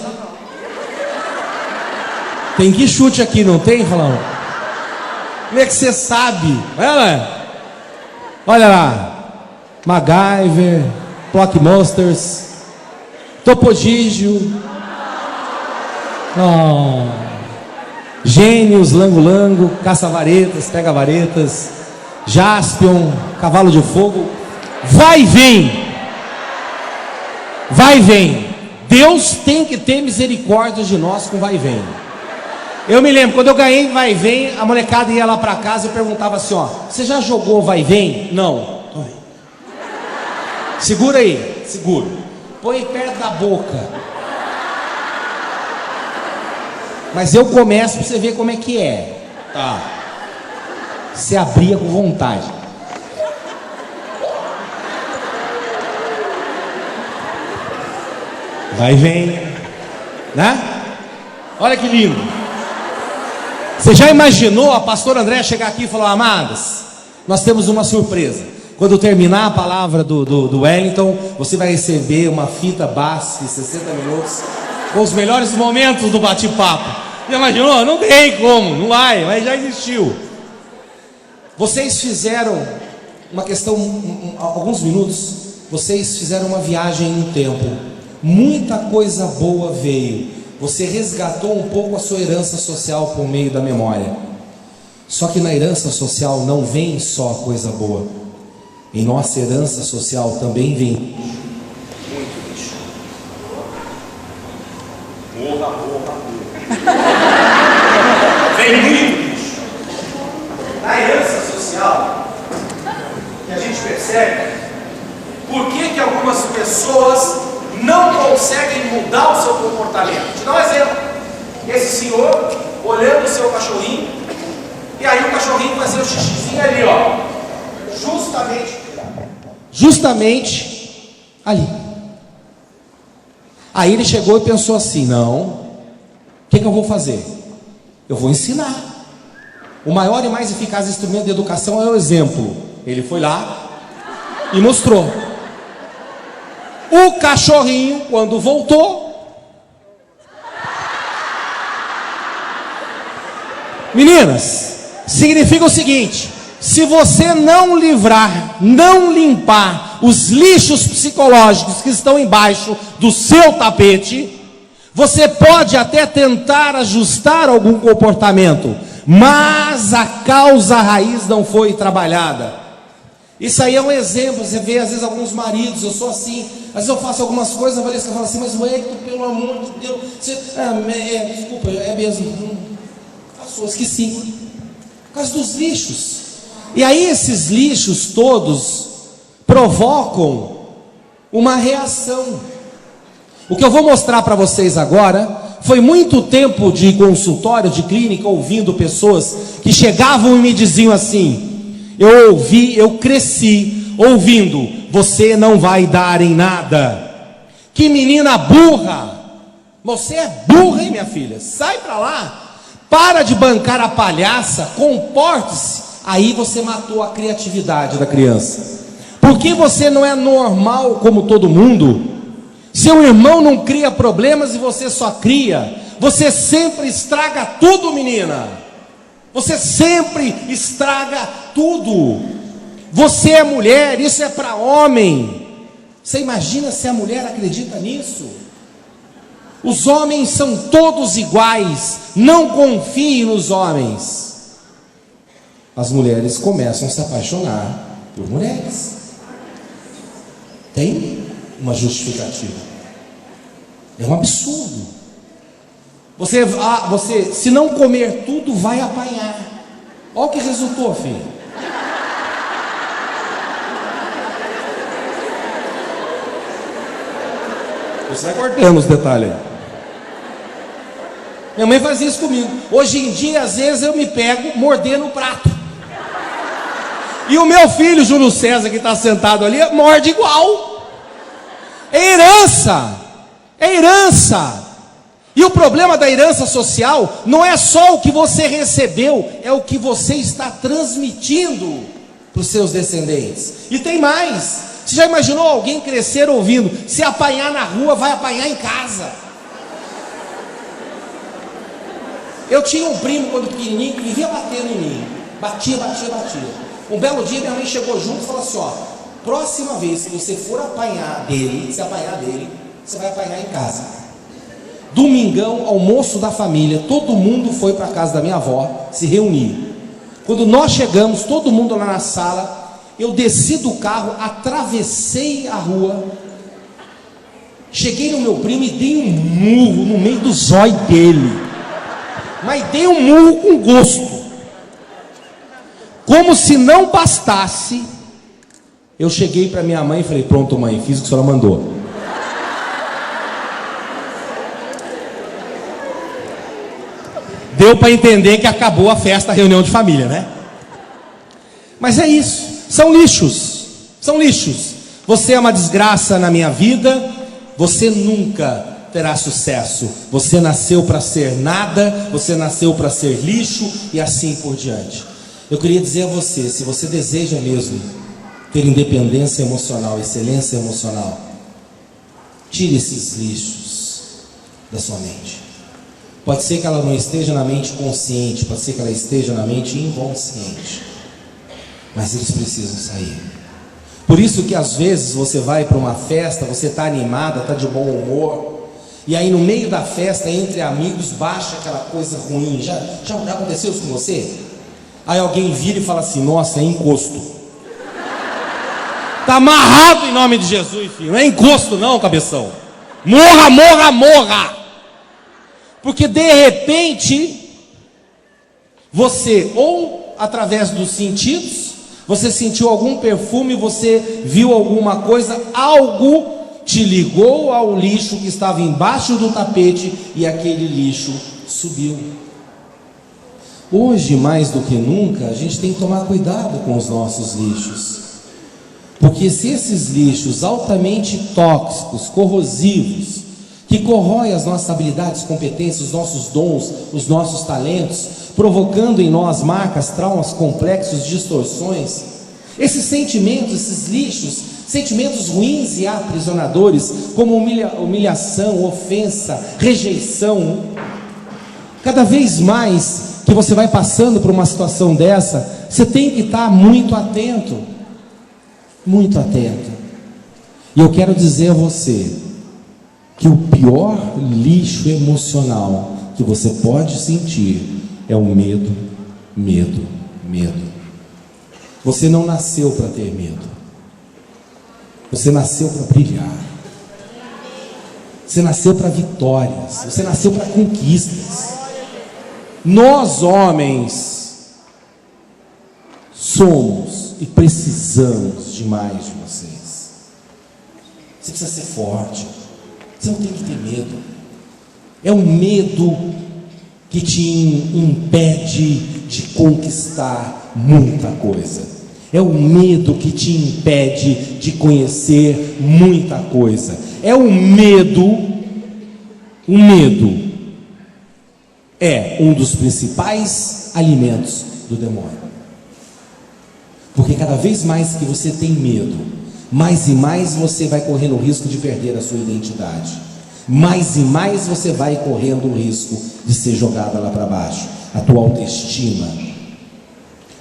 tem que chute aqui, não tem, Falão? Como é que você sabe? Olha lá. MacGyver, Ploc Monsters, Topogígio, Gênios, Lango Lango, Caça-Varetas, Pega-Varetas, Jaspion, Cavalo de Fogo. Vai e vem. Vai e vem. Deus tem que ter misericórdia de nós com vai e vem. Eu me lembro, quando eu ganhei vai e vem, a molecada ia lá pra casa e perguntava assim: ó, você já jogou vai e vem? Não. Segura aí, segura. Põe perto da boca. Mas eu começo pra você ver como é que é. Tá. Você abria com vontade. Vai e vem, né? Olha que lindo. Você já imaginou a pastora André chegar aqui e falar: amadas, nós temos uma surpresa. Quando terminar a palavra do Wellington, você vai receber uma fita base de 60 minutos com os melhores momentos do bate-papo. Já imaginou? Não tem como, não vai, mas já existiu. Vocês fizeram uma questão, alguns minutos, vocês fizeram uma viagem no tempo. Muita coisa boa veio. Você resgatou um pouco a sua herança social por meio da memória. Só que na herança social não vem só coisa boa. Em nossa herança social também vem muito lixo. Morra. Vem muito lixo. Na herança social, que a gente percebe, por que algumas pessoas não conseguem mudar o seu comportamento. Vou te dar um exemplo. Esse senhor olhando o seu cachorrinho, e aí o cachorrinho fazia o xixizinho ali, ó, justamente ali. Aí ele chegou e pensou assim: não, o que eu vou fazer? Eu vou ensinar. O maior e mais eficaz instrumento de educação é o exemplo. Ele foi lá e mostrou. O cachorrinho, quando voltou, meninas, significa o seguinte: se você não limpar os lixos psicológicos que estão embaixo do seu tapete, você pode até tentar ajustar algum comportamento, mas a causa raiz não foi trabalhada. Isso aí é um exemplo. Você vê às vezes alguns maridos: eu sou assim, às vezes eu faço algumas coisas, a Valesca fala assim: mas Wellington, pelo amor de Deus, você... desculpa, é mesmo, esqueci, por causa dos lixos. E aí esses lixos todos provocam uma reação. O que eu vou mostrar para vocês agora foi muito tempo de consultório, de clínica, ouvindo pessoas que chegavam e me diziam assim: eu cresci ouvindo: você não vai dar em nada. Que menina burra! Você é burra, hein, minha filha? Sai pra lá! Para de bancar a palhaça, comporte-se. Aí você matou a criatividade da criança. Por que você não é normal como todo mundo? Seu irmão não cria problemas e você só cria. Você sempre estraga tudo, menina. Você sempre estraga tudo. Você é mulher, isso é para homem. Você imagina se a mulher acredita nisso? Os homens são todos iguais. Não confie nos homens. As mulheres começam a se apaixonar por mulheres. Tem uma justificativa. É um absurdo. Você, se não comer tudo, vai apanhar. Olha o que resultou, filho. Você vai cortando os detalhes aí. Minha mãe fazia isso comigo. Hoje em dia, às vezes, eu me pego mordendo o prato. E o meu filho, Júlio César, que está sentado ali, morde igual. É herança. É herança. E o problema da herança social não é só o que você recebeu, é o que você está transmitindo para os seus descendentes. E tem mais. Você já imaginou alguém crescer ouvindo: se apanhar na rua, vai apanhar em casa? Eu tinha um primo quando pequenininho que vivia batendo em mim. Batia. Um belo dia minha mãe chegou junto e falou assim: ó, próxima vez que você for apanhar dele, você vai apanhar em casa. Domingão, almoço da família, todo mundo foi para a casa da minha avó se reunir. Quando nós chegamos, todo mundo lá na sala, eu desci do carro, atravessei a rua, cheguei no meu primo e dei um murro no meio do zóio dele. Mas dei um murro com gosto. Como se não bastasse, eu cheguei para minha mãe e falei: pronto, mãe, fiz o que a senhora mandou. Deu para entender que acabou a festa, a reunião de família, né? Mas é isso, são lixos. Você é uma desgraça na minha vida, você nunca terá sucesso. Você nasceu para ser nada, você nasceu para ser lixo e assim por diante. Eu queria dizer a você, se você deseja mesmo ter independência emocional, excelência emocional, tire esses lixos da sua mente. Pode ser que ela não esteja na mente consciente, pode ser que ela esteja na mente inconsciente, mas eles precisam sair. Por isso que às vezes você vai para uma festa, você está animada, está de bom humor, e aí no meio da festa, entre amigos, baixa aquela coisa ruim. Já aconteceu isso com você? Aí alguém vira e fala assim: nossa, é encosto. Está amarrado em nome de Jesus, filho. Não é encosto não, cabeção. Morra. Porque de repente, você, ou através dos sentidos, você sentiu algum perfume, você viu alguma coisa, algo te ligou ao lixo que estava embaixo do tapete e aquele lixo subiu. Hoje, mais do que nunca, a gente tem que tomar cuidado com os nossos lixos. Porque se esses lixos altamente tóxicos, corrosivos, que corrói as nossas habilidades, competências, os nossos dons, os nossos talentos, provocando em nós marcas, traumas complexos, distorções, esses sentimentos, esses lixos, sentimentos ruins e aprisionadores, como humilhação, ofensa, rejeição, cada vez mais que você vai passando por uma situação dessa, você tem que estar muito atento, muito atento. E eu quero dizer a você que o pior lixo emocional que você pode sentir é o medo. Você não nasceu para ter medo. Você nasceu para brilhar. Você nasceu para vitórias. Você nasceu para conquistas. Nós, homens, somos e precisamos demais de vocês. Você precisa ser forte. Você não tem que ter medo. É o medo que te impede de conquistar muita coisa. É o medo que te impede de conhecer muita coisa. É o medo é um dos principais alimentos do demônio. Porque cada vez mais que você tem medo, mais e mais você vai correndo o risco de perder a sua identidade. Mais e mais você vai correndo o risco de ser jogada lá para baixo. A tua autoestima.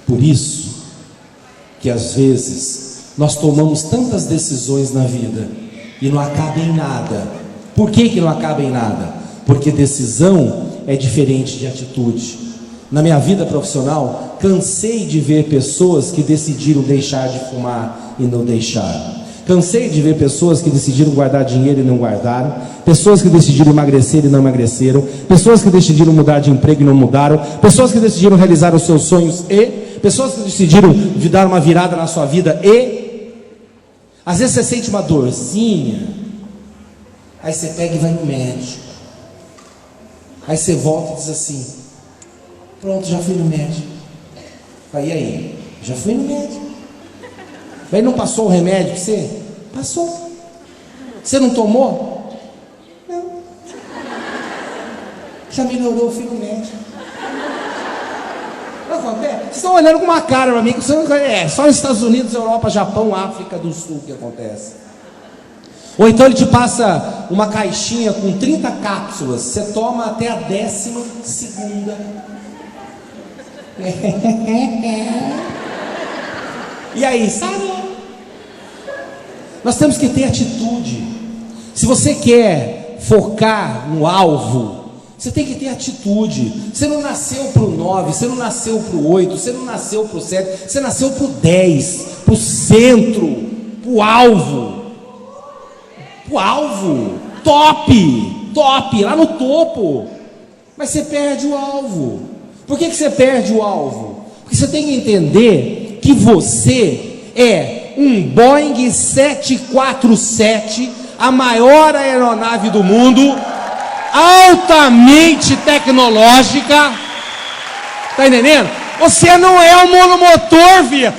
Por isso que às vezes nós tomamos tantas decisões na vida e não acaba em nada. Por que não acaba em nada? Porque decisão é diferente de atitude. Na minha vida profissional, cansei de ver pessoas que decidiram deixar de fumar e não deixaram. Cansei de ver pessoas que decidiram guardar dinheiro e não guardaram, pessoas que decidiram emagrecer e não emagreceram, pessoas que decidiram mudar de emprego e não mudaram, pessoas que decidiram realizar os seus sonhos e pessoas que decidiram dar uma virada na sua vida e às vezes você sente uma dorzinha, aí você pega e vai no médico, aí você volta e diz assim: pronto, já fui no médico. Aí, já fui no médico. Aí não passou o remédio para você? Passou. Você não tomou? Não. Já melhorou, fui no médico. Não acontece? Vocês estão olhando com uma cara para mim que você não conhece. Só nos Estados Unidos, Europa, Japão, África do Sul que acontece. Ou então ele te passa uma caixinha com 30 cápsulas. Você toma até a 12ª. E aí, sabe? Nós temos que ter atitude. Se você quer focar no alvo, você tem que ter atitude. Você não nasceu para o 9, você não nasceu para o 8, você não nasceu para o 7, você nasceu para o 10, para o centro, para o alvo. Para o alvo, top, lá no topo. Mas você perde o alvo. Por que você perde o alvo? Porque você tem que entender que você é um Boeing 747, a maior aeronave do mundo, altamente tecnológica. Está entendendo? Você não é um monomotor, via.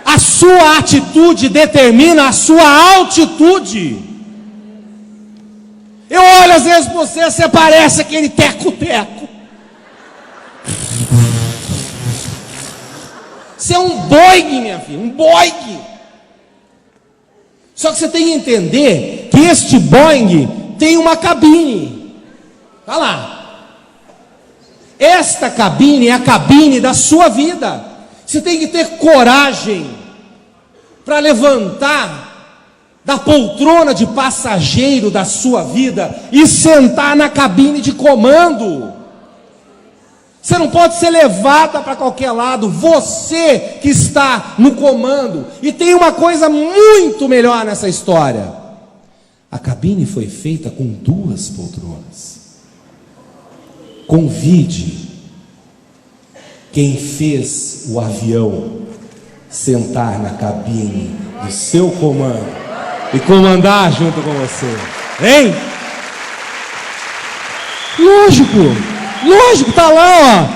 A sua atitude determina a sua altitude. Eu olho às vezes para você, você parece aquele teco-teco. Você é um Boeing, minha filha, um Boeing. Só que você tem que entender que este Boeing tem uma cabine. Olha lá. Esta cabine é a cabine da sua vida. Você tem que ter coragem para levantar da poltrona de passageiro da sua vida e sentar na cabine de comando. Você não pode ser levada para qualquer lado, você que está no comando. E tem uma coisa muito melhor nessa história: a cabine foi feita com 2 poltronas. Convide quem fez o avião sentar na cabine do seu comando e comandar junto com você, hein? Lógico, tá lá,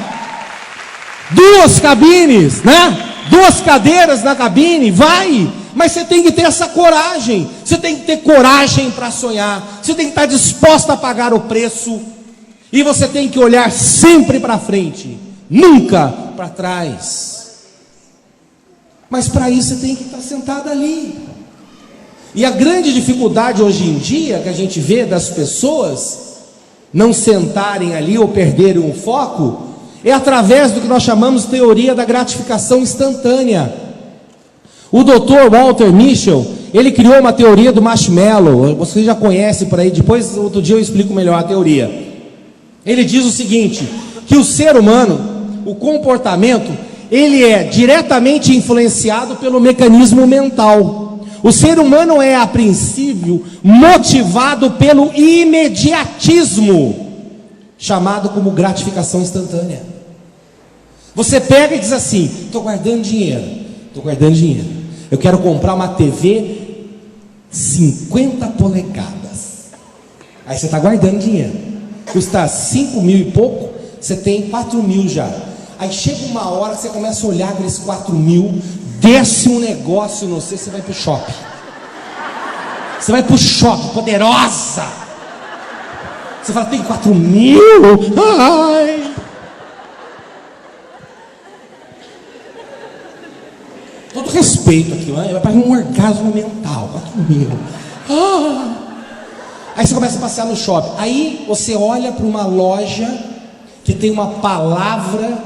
ó, 2 cabines, né? 2 cadeiras na cabine, vai. Mas você tem que ter essa coragem. Você tem que ter coragem para sonhar. Você tem que estar disposta a pagar o preço. E você tem que olhar sempre para frente, nunca para trás. Mas para isso você tem que estar sentado ali. E a grande dificuldade hoje em dia que a gente vê das pessoas não sentarem ali ou perderem o foco é através do que nós chamamos de teoria da gratificação instantânea. O Dr. Walter Mischel, ele criou uma teoria do marshmallow. Você já conhece por aí, depois outro dia eu explico melhor a teoria. Ele diz o seguinte, que o ser humano, o comportamento, ele é diretamente influenciado pelo mecanismo mental. O ser humano é, a princípio, motivado pelo imediatismo, chamado como gratificação instantânea. Você pega e diz assim: estou guardando dinheiro, eu quero comprar uma TV 50 polegadas. Aí você está guardando dinheiro, custa 5 mil e pouco, Você tem 4.000 já. Aí chega uma hora que você começa a olhar aqueles 4.000, desce um negócio, não sei, você vai pro shopping. Você vai pro shopping, poderosa. Você fala, tem 4.000? Ai. Todo respeito aqui, vai para um orgasmo mental, 4.000. Ah. Aí você começa a passear no shopping. Aí você olha para uma loja que tem uma palavra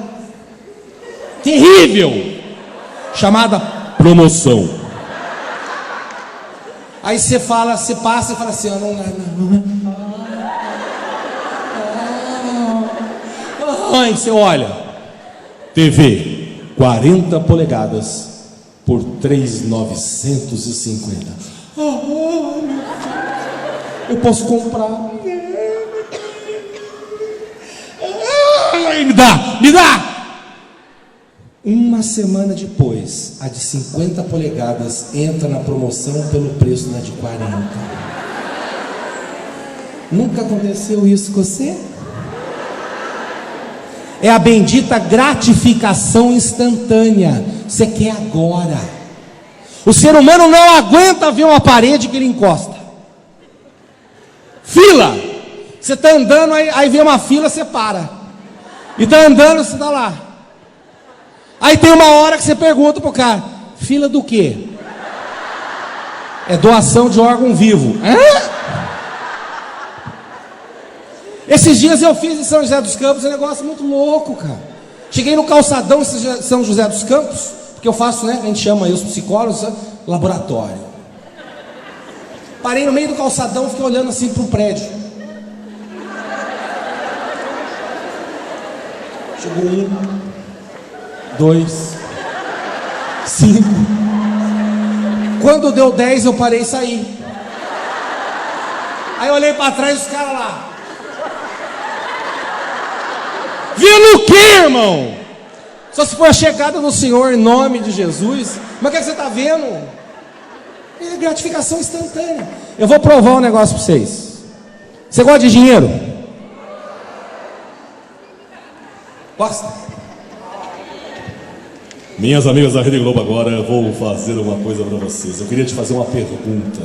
terrível chamada promoção. Aí você fala, você passa e fala assim, Aí você olha, TV 40 polegadas por 3.950. Eu posso comprar. Me dá! Uma semana depois, a de 50 polegadas entra na promoção pelo preço da de 40. Nunca aconteceu isso com você? É a bendita gratificação instantânea. Você quer agora. O ser humano não aguenta ver uma parede que ele encosta. Fila. Você está andando, aí vem uma fila, você para. E está andando, você está lá. Aí tem uma hora que você pergunta pro cara, fila do quê? É doação de órgão vivo. Hã? Esses dias eu fiz em São José dos Campos um negócio muito louco, cara. Cheguei no calçadão em São José dos Campos, porque eu faço, né, a gente chama aí os psicólogos, laboratório. Parei no meio do calçadão, fiquei olhando assim para o prédio. Chegou 1, 2, 5. Quando deu 10 eu parei e saí. Aí eu olhei para trás e os caras lá. Vendo o que, irmão? Só se for a chegada do Senhor em nome de Jesus. Mas o que você está vendo? É gratificação instantânea. Eu vou provar um negócio para vocês. Você gosta de dinheiro? Gosta? Minhas amigas da Rede Globo, agora eu vou fazer uma coisa para vocês. Eu queria te fazer uma pergunta.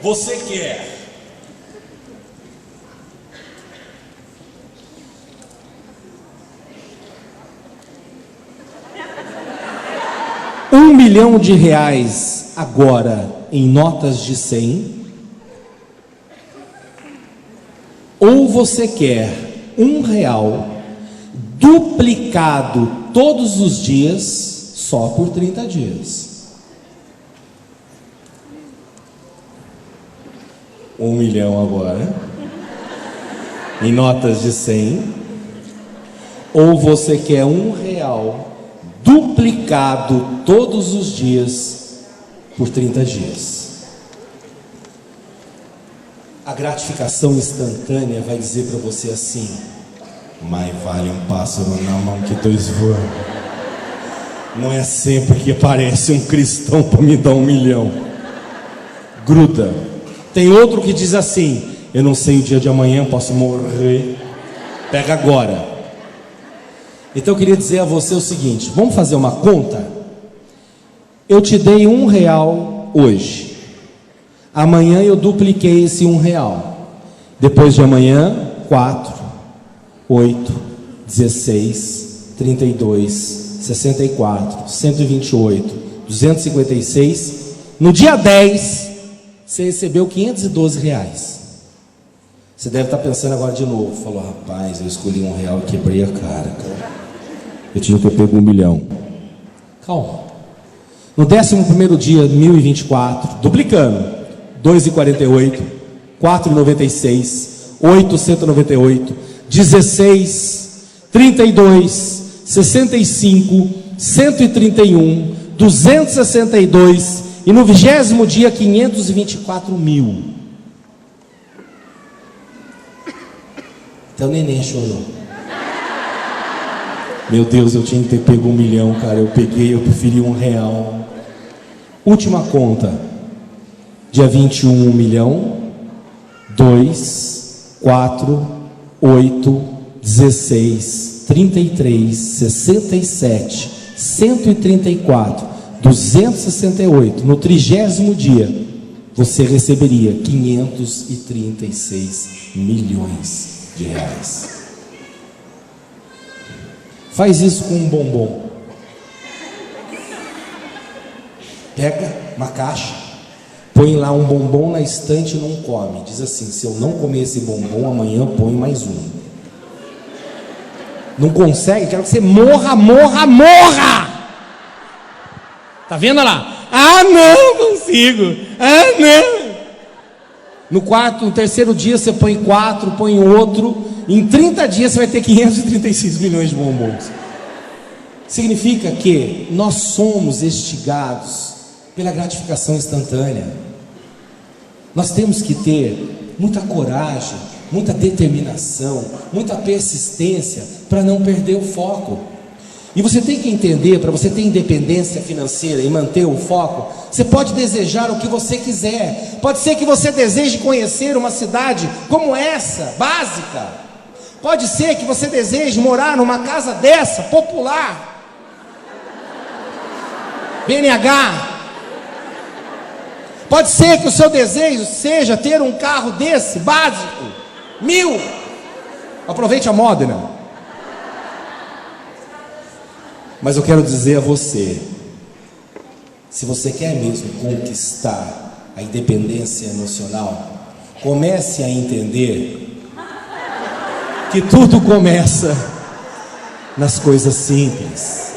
Você quer R$1 milhão agora em notas de 100? Ou você quer R$1 duplicado todos os dias só por 30 dias? 1 milhão agora em notas de 100? Ou você quer R$1 duplicado todos os dias por 30 dias? A gratificação instantânea vai dizer para você assim: mais vale um pássaro na mão que 2 voando. Não é sempre que aparece um cristão para me dar 1 milhão. Gruda. Tem outro que diz assim: eu não sei o dia de amanhã, posso morrer. Pega agora. Então eu queria dizer a você o seguinte: vamos fazer uma conta? Eu te dei R$1 hoje. Amanhã eu dupliquei esse R$1. Depois de amanhã, 4, 8, 16, 32, 64, 128, 256. No dia 10, você recebeu R$512. Você deve estar pensando agora de novo. Falou: rapaz, eu escolhi R$1 e quebrei a cara. Eu tinha que ter pego 1 milhão. Calma. No 11º dia, 1024, duplicando: 2,48, 4,96, 898, 16, 32, 65, 131, 262 e no 20º dia 524 mil. Até o neném chorou. Meu Deus, eu tinha que ter pego 1 milhão, cara. Eu preferi R$1. Última conta. Dia 21, 1 milhão. 2, 4, 8, 16, 33, 67, 134, 268, no 30º dia, você receberia 536 milhões de reais. Faz isso com um bombom. Pega uma caixa, põe lá um bombom na estante e não come. Diz assim: se eu não comer esse bombom, amanhã eu ponho mais um. Não consegue? Quero que você morra, morra, morra! Tá vendo lá? Ah, não consigo. Ah, não. No terceiro dia você põe 4, põe outro. Em 30 dias você vai ter 536 milhões de bombons. Significa que nós somos instigados pela gratificação instantânea. Nós temos que ter muita coragem, muita determinação, muita persistência para não perder o foco. E você tem que entender, para você ter independência financeira e manter o foco, você pode desejar o que você quiser. Pode ser que você deseje conhecer uma cidade como essa, básica. Pode ser que você deseje morar numa casa dessa, popular, BNH. Pode ser que o seu desejo seja ter um carro desse, básico, 1000. Aproveite a Modena. Mas eu quero dizer a você, se você quer mesmo conquistar a independência emocional, comece a entender que tudo começa nas coisas simples.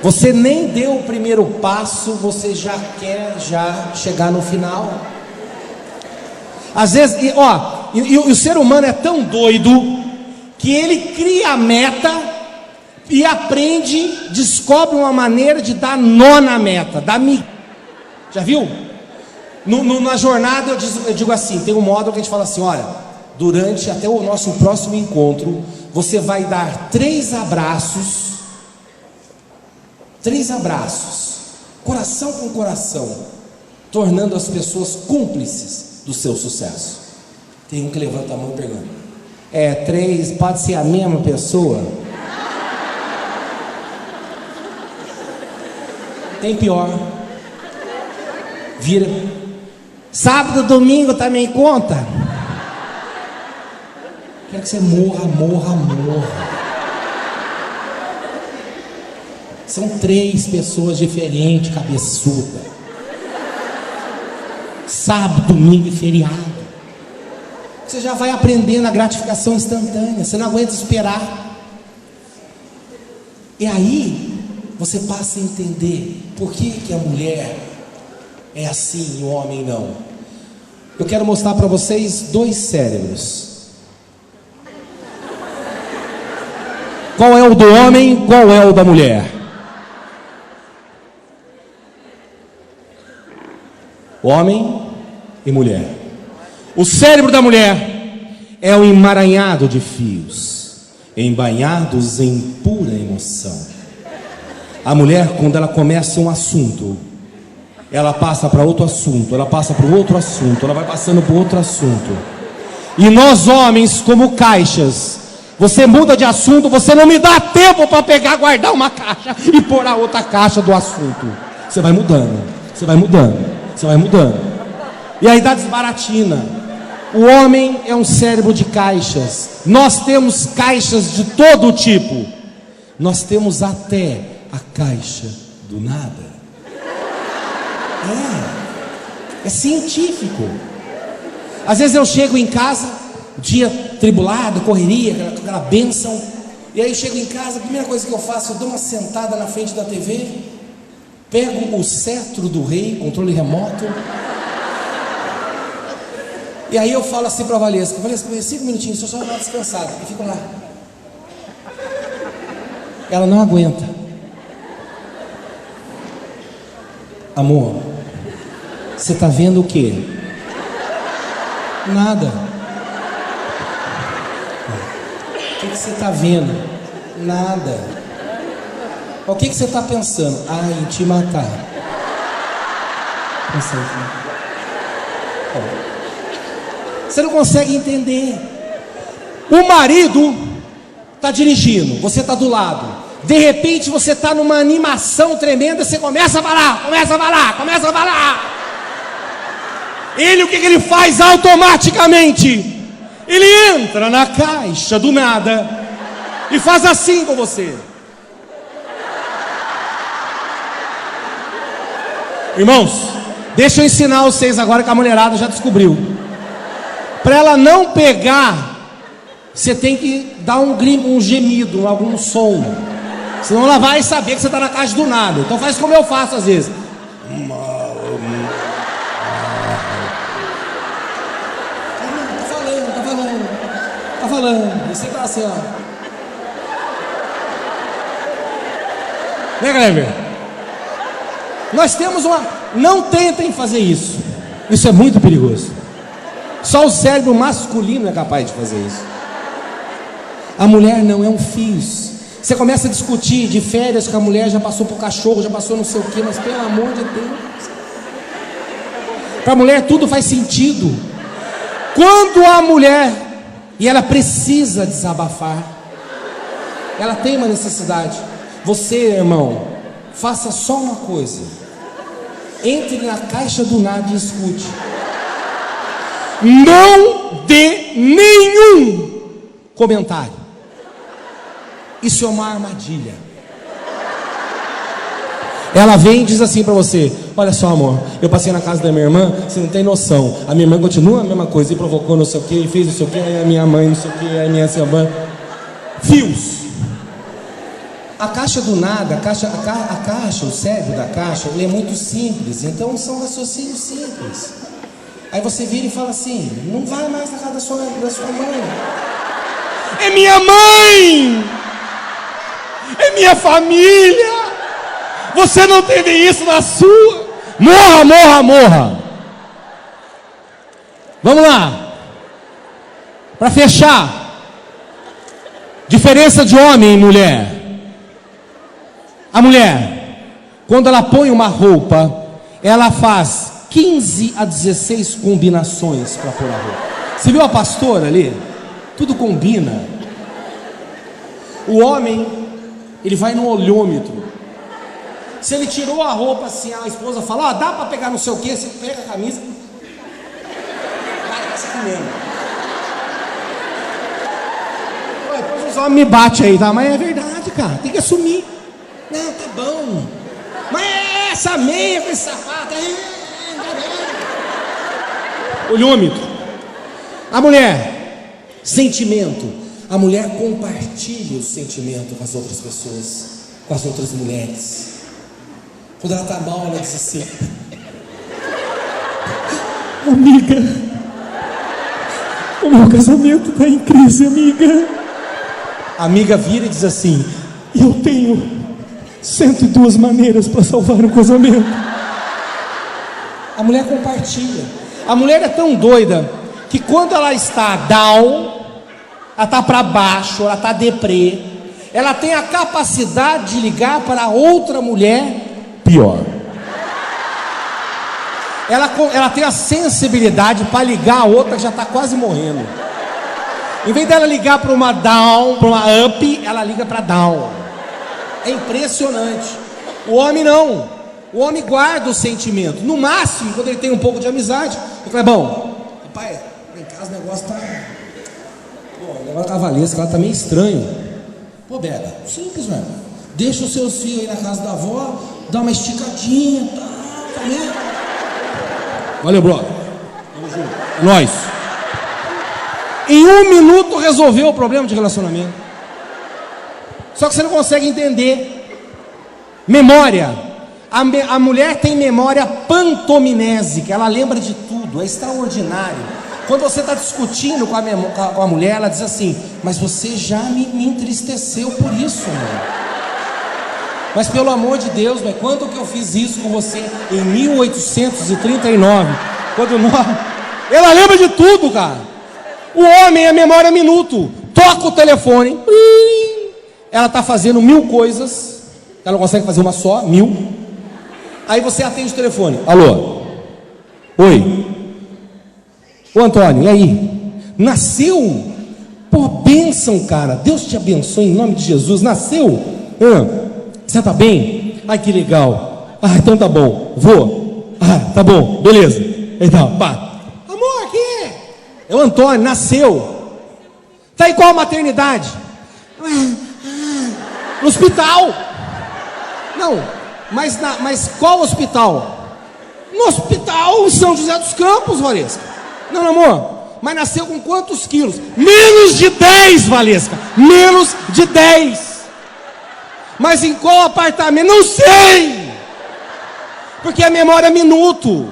Você nem deu o primeiro passo, você já quer chegar no final. Às vezes, e o ser humano é tão doido que ele cria a meta e aprende, descobre uma maneira de dar nó na meta, já viu? Na jornada eu digo assim, tem um módulo que a gente fala assim: olha, durante até o nosso próximo encontro, você vai dar 3 abraços, coração com coração, tornando as pessoas cúmplices do seu sucesso. Tem um que levanta a mão e pergunta: 3 pode ser a mesma pessoa? Tem pior. Vira. Sábado, domingo também conta? Quero que você morra. São 3 pessoas diferentes, cabeçuda. Sábado, domingo e feriado. Você já vai aprendendo a gratificação instantânea. Você não aguenta esperar. E aí você passa a entender por que a mulher é assim e o homem não. Eu quero mostrar para vocês 2 cérebros. Qual é o do homem, qual é o da mulher? Homem e mulher. O cérebro da mulher é um emaranhado de fios, embanhados em pura emoção. A mulher, quando ela começa um assunto, ela passa para outro assunto, ela passa para outro assunto, ela vai passando para outro assunto. E nós homens, como caixas, você muda de assunto, você não me dá tempo para pegar, guardar uma caixa e pôr a outra caixa do assunto. Você vai mudando. E aí dá desbaratina. O homem é um cérebro de caixas. Nós temos caixas de todo tipo. Nós temos até a caixa do nada. É científico. Às vezes eu chego em casa, dia tribulado, correria, aquela bênção. E aí eu chego em casa, a primeira coisa que eu faço, eu dou uma sentada na frente da TV, pego o cetro do rei, controle remoto, e aí eu falo assim para a Valesca: 5 minutinhos, só dar uma descansada. E fico lá. Ela não aguenta. Amor, você está vendo o quê? Nada. O que você está vendo? Nada. O que você está pensando? Em te matar. Você não consegue entender. O marido está dirigindo, você está do lado. De repente você está numa animação tremenda, você começa a falar. Ele, o que ele faz automaticamente? Ele entra na caixa do nada e faz assim com você. Irmãos, deixa eu ensinar vocês agora que a mulherada já descobriu. Para ela não pegar, você tem que dar um gemido, algum som. Senão ela vai saber que você está na caixa do nada. Então faz como eu faço às vezes. Tá falando. E você tá assim, ó. Né, Cleber? Nós temos uma... Não tentem fazer isso. Isso é muito perigoso. Só o cérebro masculino é capaz de fazer isso. A mulher não, é um fios. Você começa a discutir de férias com a mulher, já passou pro cachorro, já passou não sei o quê, mas pelo amor de Deus. Para a mulher tudo faz sentido. Quando a mulher, e ela precisa desabafar, ela tem uma necessidade. Você, irmão, faça só uma coisa: entre na caixa do nada e escute. Não dê nenhum comentário. Isso é uma armadilha. Ela vem e diz assim para você: olha só, amor, eu passei na casa da minha irmã, você não tem noção. A minha irmã continua a mesma coisa, e provocou não sei o que, e fez não sei o que, aí a minha mãe não sei o que, aí a minha irmã. Fios. A caixa do nada, a caixa, o cérebro da caixa, ele é muito simples, então são raciocínios simples. Aí você vira e fala assim: não vai mais na casa da sua mãe. É minha mãe! É minha família! Você não teve isso na sua? Morra! Vamos lá. Para fechar. Diferença de homem e mulher. A mulher, quando ela põe uma roupa, ela faz 15 a 16 combinações para pôr a roupa. Você viu a pastora ali? Tudo combina. O homem, ele vai no olhômetro. Se ele tirou a roupa assim, a esposa fala: ó, dá para pegar não sei o que, você pega a camisa, vai, essa aqui mesmo. Depois os homens me batem aí, tá? Mas é verdade, cara, tem que assumir. Não, tá bom. Mas é essa meia com esse sapato. Olhômetro. A mulher, sentimento. A mulher compartilha o sentimento com as outras pessoas, com as outras mulheres. Quando ela tá mal, ela diz assim: amiga, o meu casamento tá em crise, amiga. A amiga vira e diz assim: eu tenho 102 maneiras para salvar um casamento. A mulher compartilha. A mulher é tão doida que quando ela está down, ela está para baixo, ela está deprê, ela tem a capacidade de ligar para outra mulher pior. Ela tem a sensibilidade para ligar a outra que já está quase morrendo. Em vez dela ligar para uma down, para uma up, ela liga para down. É impressionante. O homem não. O homem guarda o sentimento. No máximo, quando ele tem um pouco de amizade, ele fala: bom, rapaz, em casa o negócio tá... Pô, o negócio cavalesco, ela tá meio estranho. Pô, Bega, simples, velho. Deixa os seus filhos aí na casa da avó, dá uma esticadinha, tá, né? Valeu, brother. É nóis. Em 1 minuto resolveu o problema de relacionamento. Só que você não consegue entender. Memória. A mulher tem memória pantominésica. Ela lembra de tudo. É extraordinário. Quando você está discutindo com a mulher, ela diz assim: mas você já me entristeceu por isso, mano. Mas pelo amor de Deus, mas quando que eu fiz isso com você? Em 1839. Quando nós... Ela lembra de tudo, cara. O homem, a memória é minuto. Toca o telefone. Ela está fazendo 1000 coisas. Ela não consegue fazer uma só, 1000. Aí você atende o telefone: alô? Oi? Ô Antônio, e aí? Nasceu? Pô, bênção, cara. Deus te abençoe em nome de Jesus. Nasceu? Você tá bem? Ai, que legal. Ah, então tá bom. Vou. Ah, tá bom. Beleza. Então, pá. Amor, aqui. É o Antônio, nasceu. Tá igual a maternidade. No hospital. Não, mas qual hospital? No hospital São José dos Campos, Valesca. Não, amor, mas nasceu com quantos quilos? Menos de 10, Valesca. Menos de 10. Mas em qual apartamento? Não sei. Porque a memória é minuto.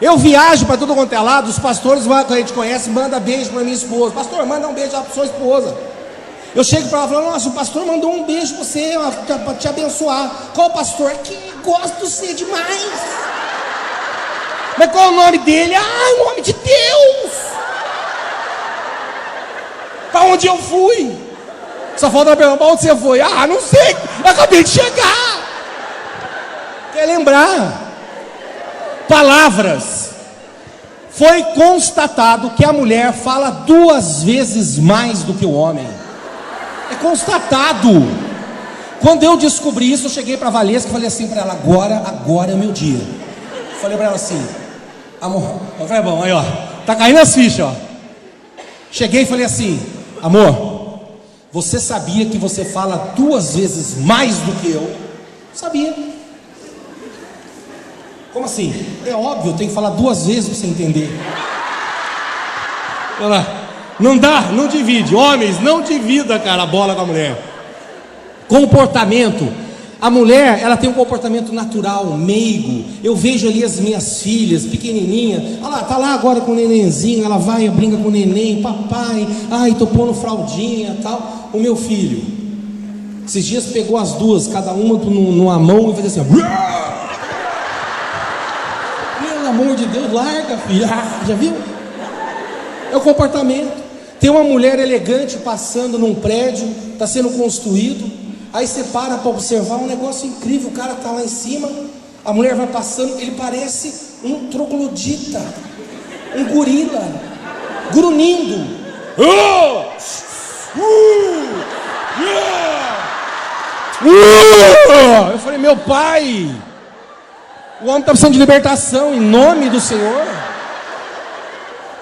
Eu viajo para todo quanto é lado. Os pastores que a gente conhece mandam beijo para minha esposa. Pastor, manda um beijo para sua esposa. Eu chego para ela e falo, nossa, o pastor mandou um beijo para você, para te abençoar. Qual pastor? Que gosto de você demais. Mas qual é o nome dele? Ah, o nome de Deus. Para onde eu fui? Só falta perguntar, para onde você foi? Ah, não sei, eu acabei de chegar. Quer lembrar? Palavras. Foi constatado que a mulher fala 2 vezes mais do que o homem. É constatado. Quando eu descobri isso, eu cheguei para a Valesca e falei assim para ela, agora é o meu dia. Falei para ela assim, amor, vai bom, aí ó, tá caindo as fichas, ó. Cheguei e falei assim, amor, você sabia que você fala 2 vezes mais do que eu? Sabia. Como assim? É óbvio, eu tenho que falar 2 vezes para você entender. Olha lá. Não dá, não divide. Homens, não divida, cara, a bola com a mulher. Comportamento. A mulher, ela tem um comportamento natural, meigo. Eu vejo ali as minhas filhas, pequenininha. Olha lá, tá lá agora com o nenenzinho. Ela vai, brinca com o neném. Papai, ai, tô pondo fraldinha e tal. O meu filho, esses dias pegou as 2, cada uma numa mão e fez assim, ó. Pelo amor de Deus, larga, filha. Já viu? É o comportamento. Tem uma mulher elegante passando num prédio, está sendo construído, aí você para observar um negócio incrível, o cara está lá em cima, a mulher vai passando, ele parece um troglodita, um gorila, grunhindo. Eu falei, meu pai, o homem está precisando de libertação, em nome do Senhor.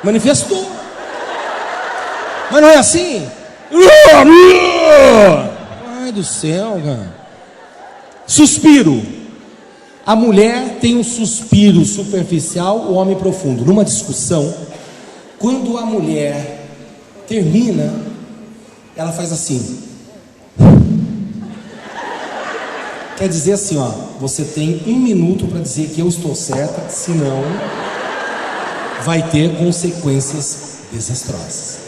Manifestou. Mas não é assim? Ai do céu, cara. Suspiro. A mulher tem um suspiro superficial, o homem profundo. Numa discussão, quando a mulher termina, ela faz assim. Quer dizer assim, ó, você tem 1 minuto para dizer que eu estou certa, senão vai ter consequências desastrosas.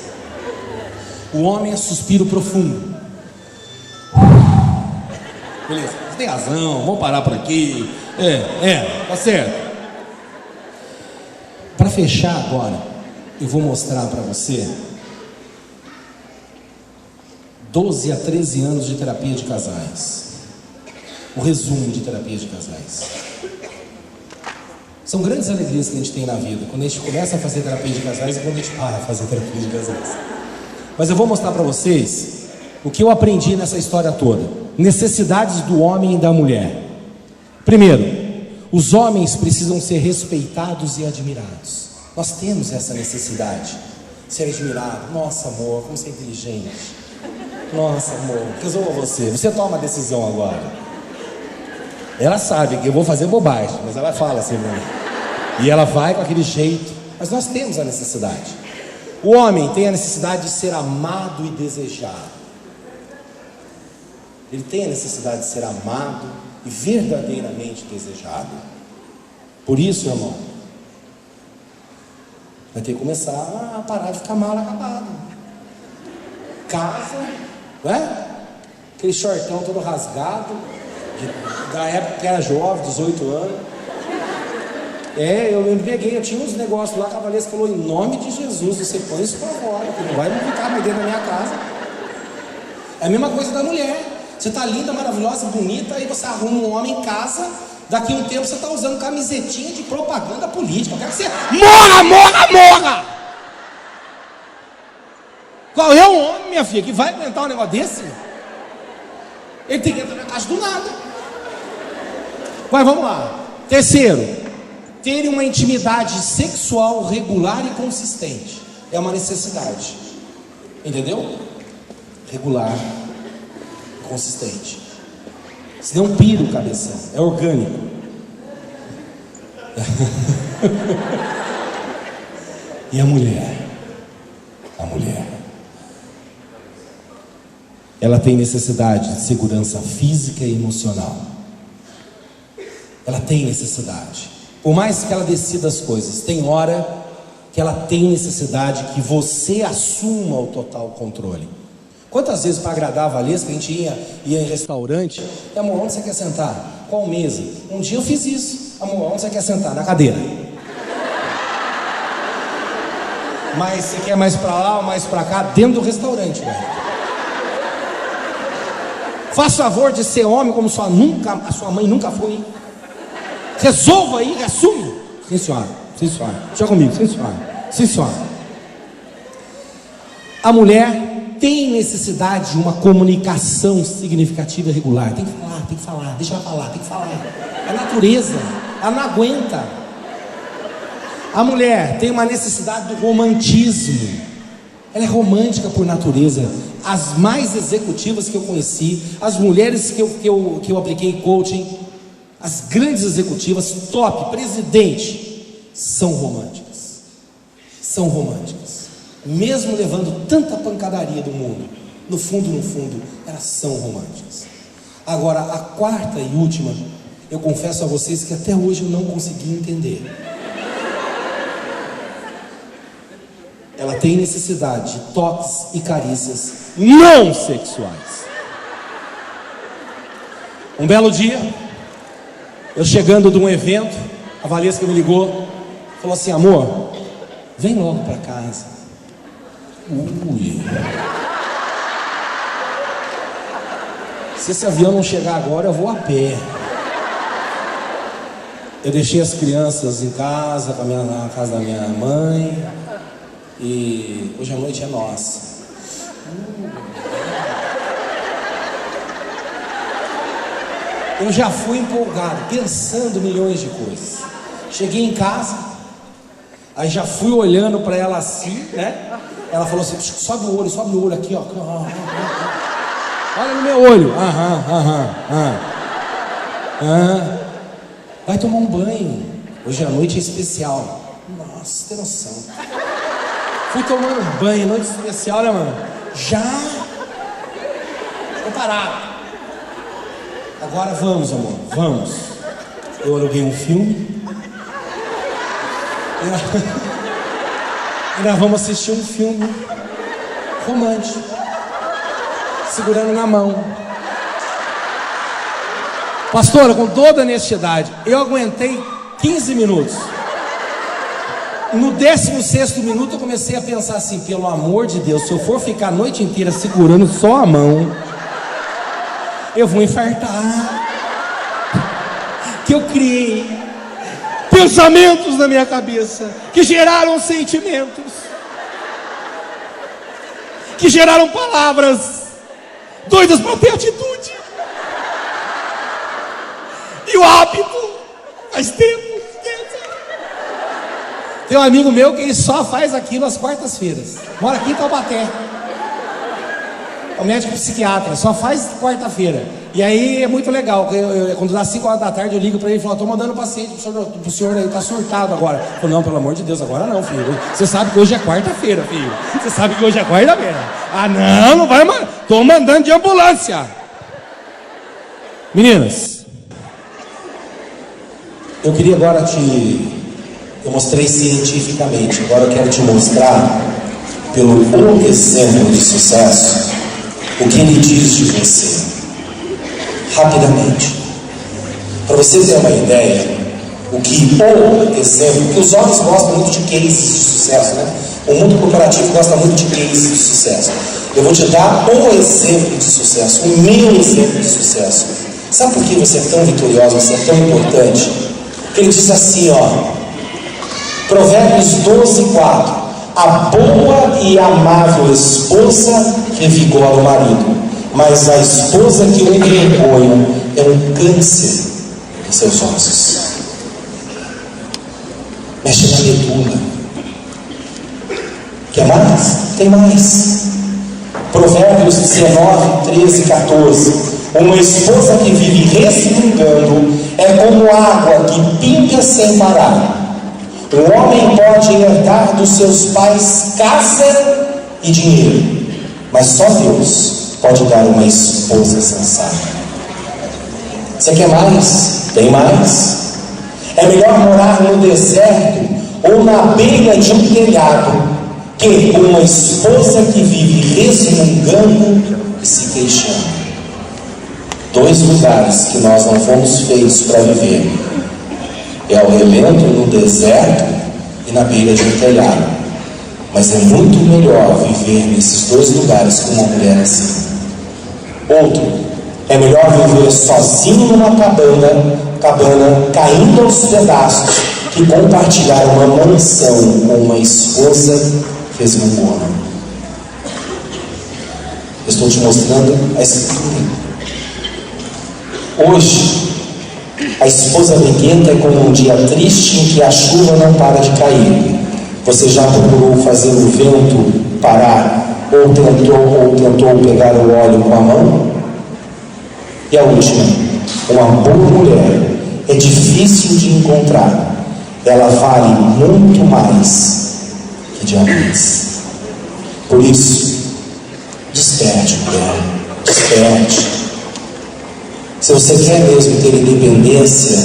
O homem é suspiro profundo. Beleza, você tem razão, vamos parar por aqui. Tá certo. Para fechar agora, eu vou mostrar para você 12 a 13 anos de terapia de casais. O resumo de terapia de casais. São grandes alegrias que a gente tem na vida, quando a gente começa a fazer terapia de casais e quando a gente para de fazer terapia de casais. Mas eu vou mostrar para vocês o que eu aprendi nessa história toda. Necessidades do homem e da mulher. Primeiro, os homens precisam ser respeitados e admirados. Nós temos essa necessidade. Ser admirado. Nossa, amor, como você é inteligente. Nossa, amor, resolva você. Você toma a decisão agora. Ela sabe que eu vou fazer bobagem, mas ela fala assim, e ela vai com aquele jeito. Mas nós temos a necessidade. O homem tem a necessidade de ser amado e desejado. Ele tem a necessidade de ser amado e verdadeiramente desejado. Por isso, irmão, vai ter que começar a parar de ficar mal acabado. Casa, não é? Aquele shortão todo rasgado, da época que era jovem, 18 anos. Eu me peguei, eu tinha uns negócios lá, a Valesca falou, em nome de Jesus, você põe isso pra fora, que não vai me ficar mais dentro da minha casa. É a mesma coisa da mulher. Você tá linda, maravilhosa, bonita, aí você arruma um homem em casa Daqui a um tempo você está usando camisetinha de propaganda política. Eu quero que você morra! Qual é o homem, minha filha, que vai aguentar um negócio desse? Ele tem que entrar na caixa do nada. Mas vamos lá. Terceiro, ter uma intimidade sexual regular e consistente. É uma necessidade. Entendeu? Regular e consistente. Senão pira o cabeção. É orgânico. E a mulher? A mulher. Ela tem necessidade de segurança física e emocional. Ela tem necessidade. Por mais que ela decida as coisas, tem hora que ela tem necessidade que você assuma o total controle. Quantas vezes, para agradar a Valesca, a gente ia em restaurante, e amor, onde você quer sentar? Qual mesa? Um dia eu fiz isso. Amor, onde você quer sentar? Na cadeira. Mas você quer mais para lá ou mais para cá? Dentro do restaurante, velho. Faz favor de ser homem como a sua mãe nunca foi. Resolva aí, assume. Sim, senhora. Sim, senhora. Deixa comigo. Sim, senhora. Sim, senhora. A mulher tem necessidade de uma comunicação significativa e regular. Tem que falar. Deixa ela falar, tem que falar. É natureza. Ela não aguenta. A mulher tem uma necessidade do romantismo. Ela é romântica por natureza. As mais executivas que eu conheci, as mulheres que eu apliquei coaching, as grandes executivas, top, presidente, são românticas. São românticas. Mesmo levando tanta pancadaria do mundo, no fundo, elas são românticas. Agora, a quarta e última, eu confesso a vocês que até hoje eu não consegui entender. Ela tem necessidade de toques e carícias não sexuais. Um belo dia, eu chegando de um evento, a Valesca me ligou, falou assim: amor, vem logo para casa. Se esse avião não chegar agora, eu vou a pé. Eu deixei as crianças em casa, na casa da minha mãe. E hoje à noite é nossa. Eu já fui empolgado, pensando milhões de coisas. Cheguei em casa, aí já fui olhando para ela assim, né? Ela falou assim: sobe o olho aqui, ó. Olha no meu olho. Vai tomar um banho. Hoje à noite é especial. Nossa, tem noção. Fui tomando banho, noite especial, né, mano? Já preparado. Agora vamos, amor, vamos. Eu aluguei um filme. E nós vamos assistir um filme romântico, segurando na mão. Pastora, com toda honestidade, eu aguentei 15 minutos. No 16º minuto eu comecei a pensar assim: pelo amor de Deus, se eu for ficar a noite inteira segurando só a mão, eu vou infartar. Que eu criei pensamentos na minha cabeça que geraram sentimentos, que geraram palavras doidas para ter atitude. E o hábito faz tempo. Tem um amigo meu que ele só faz aquilo às quartas-feiras. Mora aqui em Taubaté. É um médico psiquiatra, só faz quarta-feira. E aí é muito legal. Quando dá 5 horas da tarde eu ligo para ele e falo: estou mandando paciente pro senhor aí, tá surtado agora. Eu falo: não, pelo amor de Deus, agora não, filho. Você sabe que hoje é quarta-feira, filho. Você sabe que hoje é quarta-feira. Ah, não vai mandar. Tô mandando de ambulância. Meninas, eu queria agora eu mostrei cientificamente, agora eu quero te mostrar, pelo exemplo de sucesso, o que ele diz de você, rapidamente. Para você ter uma ideia, o exemplo, porque os homens gostam muito de cases de sucesso, né? O mundo corporativo gosta muito de cases de sucesso. Eu vou te dar um exemplo de sucesso, o meu exemplo de sucesso. Sabe por que você é tão vitoriosa, você é tão importante? Ele diz assim, Provérbios 12:4: a boa e amável esposa revigora o marido, mas a esposa que o envergonha é um câncer em seus ossos. Mexe na medula. Quer mais? Tem mais. Provérbios 19:13-14: uma esposa que vive resmungando é como água que pinga sem parar. O homem pode herdar dos seus pais casa e dinheiro, mas só Deus pode dar uma esposa sensata. Você quer mais? Tem mais. É melhor morar no deserto ou na beira de um telhado que uma esposa que vive resmungando e se queixando. 2 lugares que nós não fomos feitos para viver: é ao relento no deserto e na beira de um telhado. Mas é muito melhor viver nesses 2 lugares com uma mulher assim. Outro: é melhor viver sozinho numa cabana caindo aos pedaços, que compartilhar uma mansão com uma esposa resmungona. Estou te mostrando a Escritura. Hoje, a esposa briguenta é como um dia triste em que a chuva não para de cair. Você já procurou fazer o vento parar? Ou tentou pegar o óleo com a mão? E a última: uma boa mulher é difícil de encontrar. Ela vale muito mais que diamantes. Por isso, desperte, mulher, desperte. Se você quer mesmo ter independência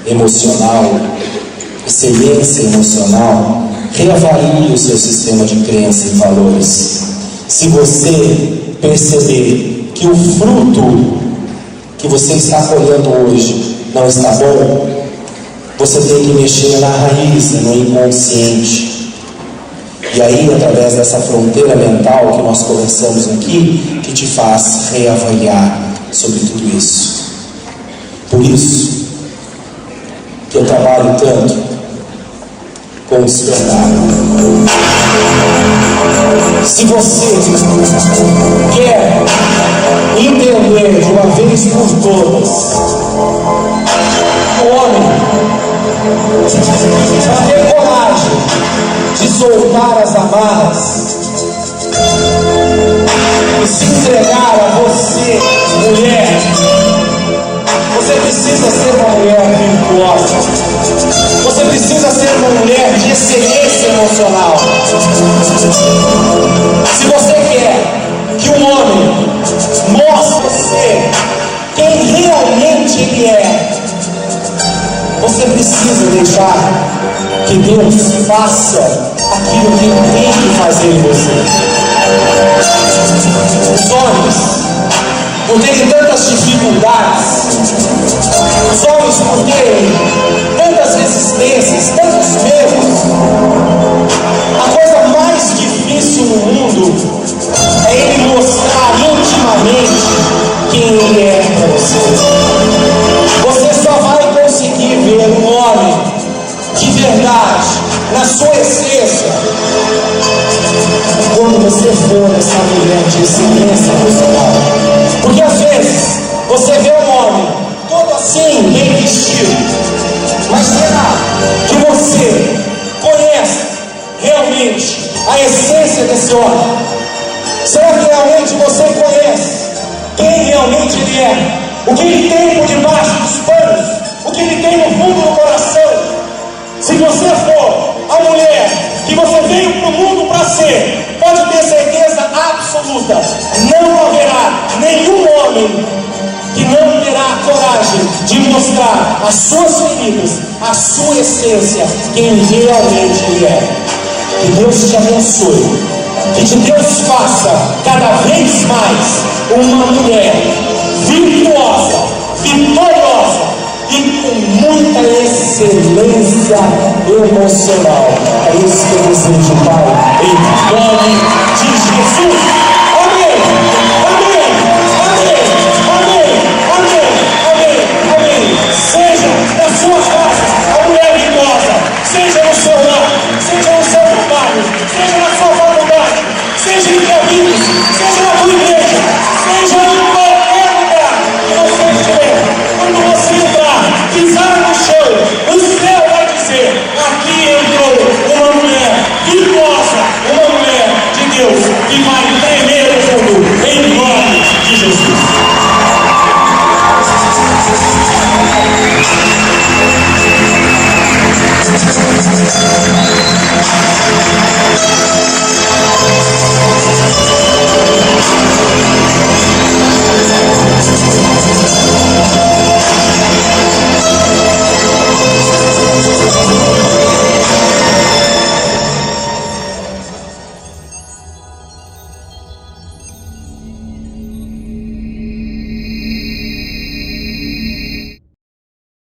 emocional, excelência emocional, reavalie o seu sistema de crença e valores. Se você perceber que o fruto que você está colhendo hoje não está bom, você tem que mexer na raiz, no inconsciente. E aí, através dessa fronteira mental que nós conversamos aqui, que te faz reavaliar sobre tudo isso. Por isso que eu trabalho tanto com o despertar. Se você quer entender de uma vez por todas, o homem, para ter coragem de soltar as amarras e se entregar a você, mulher, você precisa ser uma mulher virtuosa. Você precisa ser uma mulher de excelência emocional. Se você quer que um homem mostre a você quem realmente ele é, você precisa deixar que Deus faça aquilo que ele tem que fazer em você. Os homens, por terem tantas dificuldades, os homens por terem tantas resistências, tantos medos, a coisa mais difícil no mundo é ele mostrar intimamente quem ele é para você. Você só vai conseguir ver um homem de verdade, na sua essência, quando você for essa mulher de excelência emocional. Porque às vezes você vê um homem todo assim, bem vestido, mas será que você conhece realmente a essência desse homem? Será que realmente você conhece quem realmente ele é? O que ele tem por debaixo dos panos? O que ele tem no fundo do coração? Se você for a mulher que você veio para o mundo para ser, pode ter certeza absoluta, não haverá nenhum homem que não terá coragem de mostrar as suas feridas, a sua essência, quem realmente ele é. Que Deus te abençoe, que Deus faça cada vez mais uma mulher virtuosa, vitoriosa e com muita excelência emocional. É isso que eu desejo, Pai, em nome de Jesus.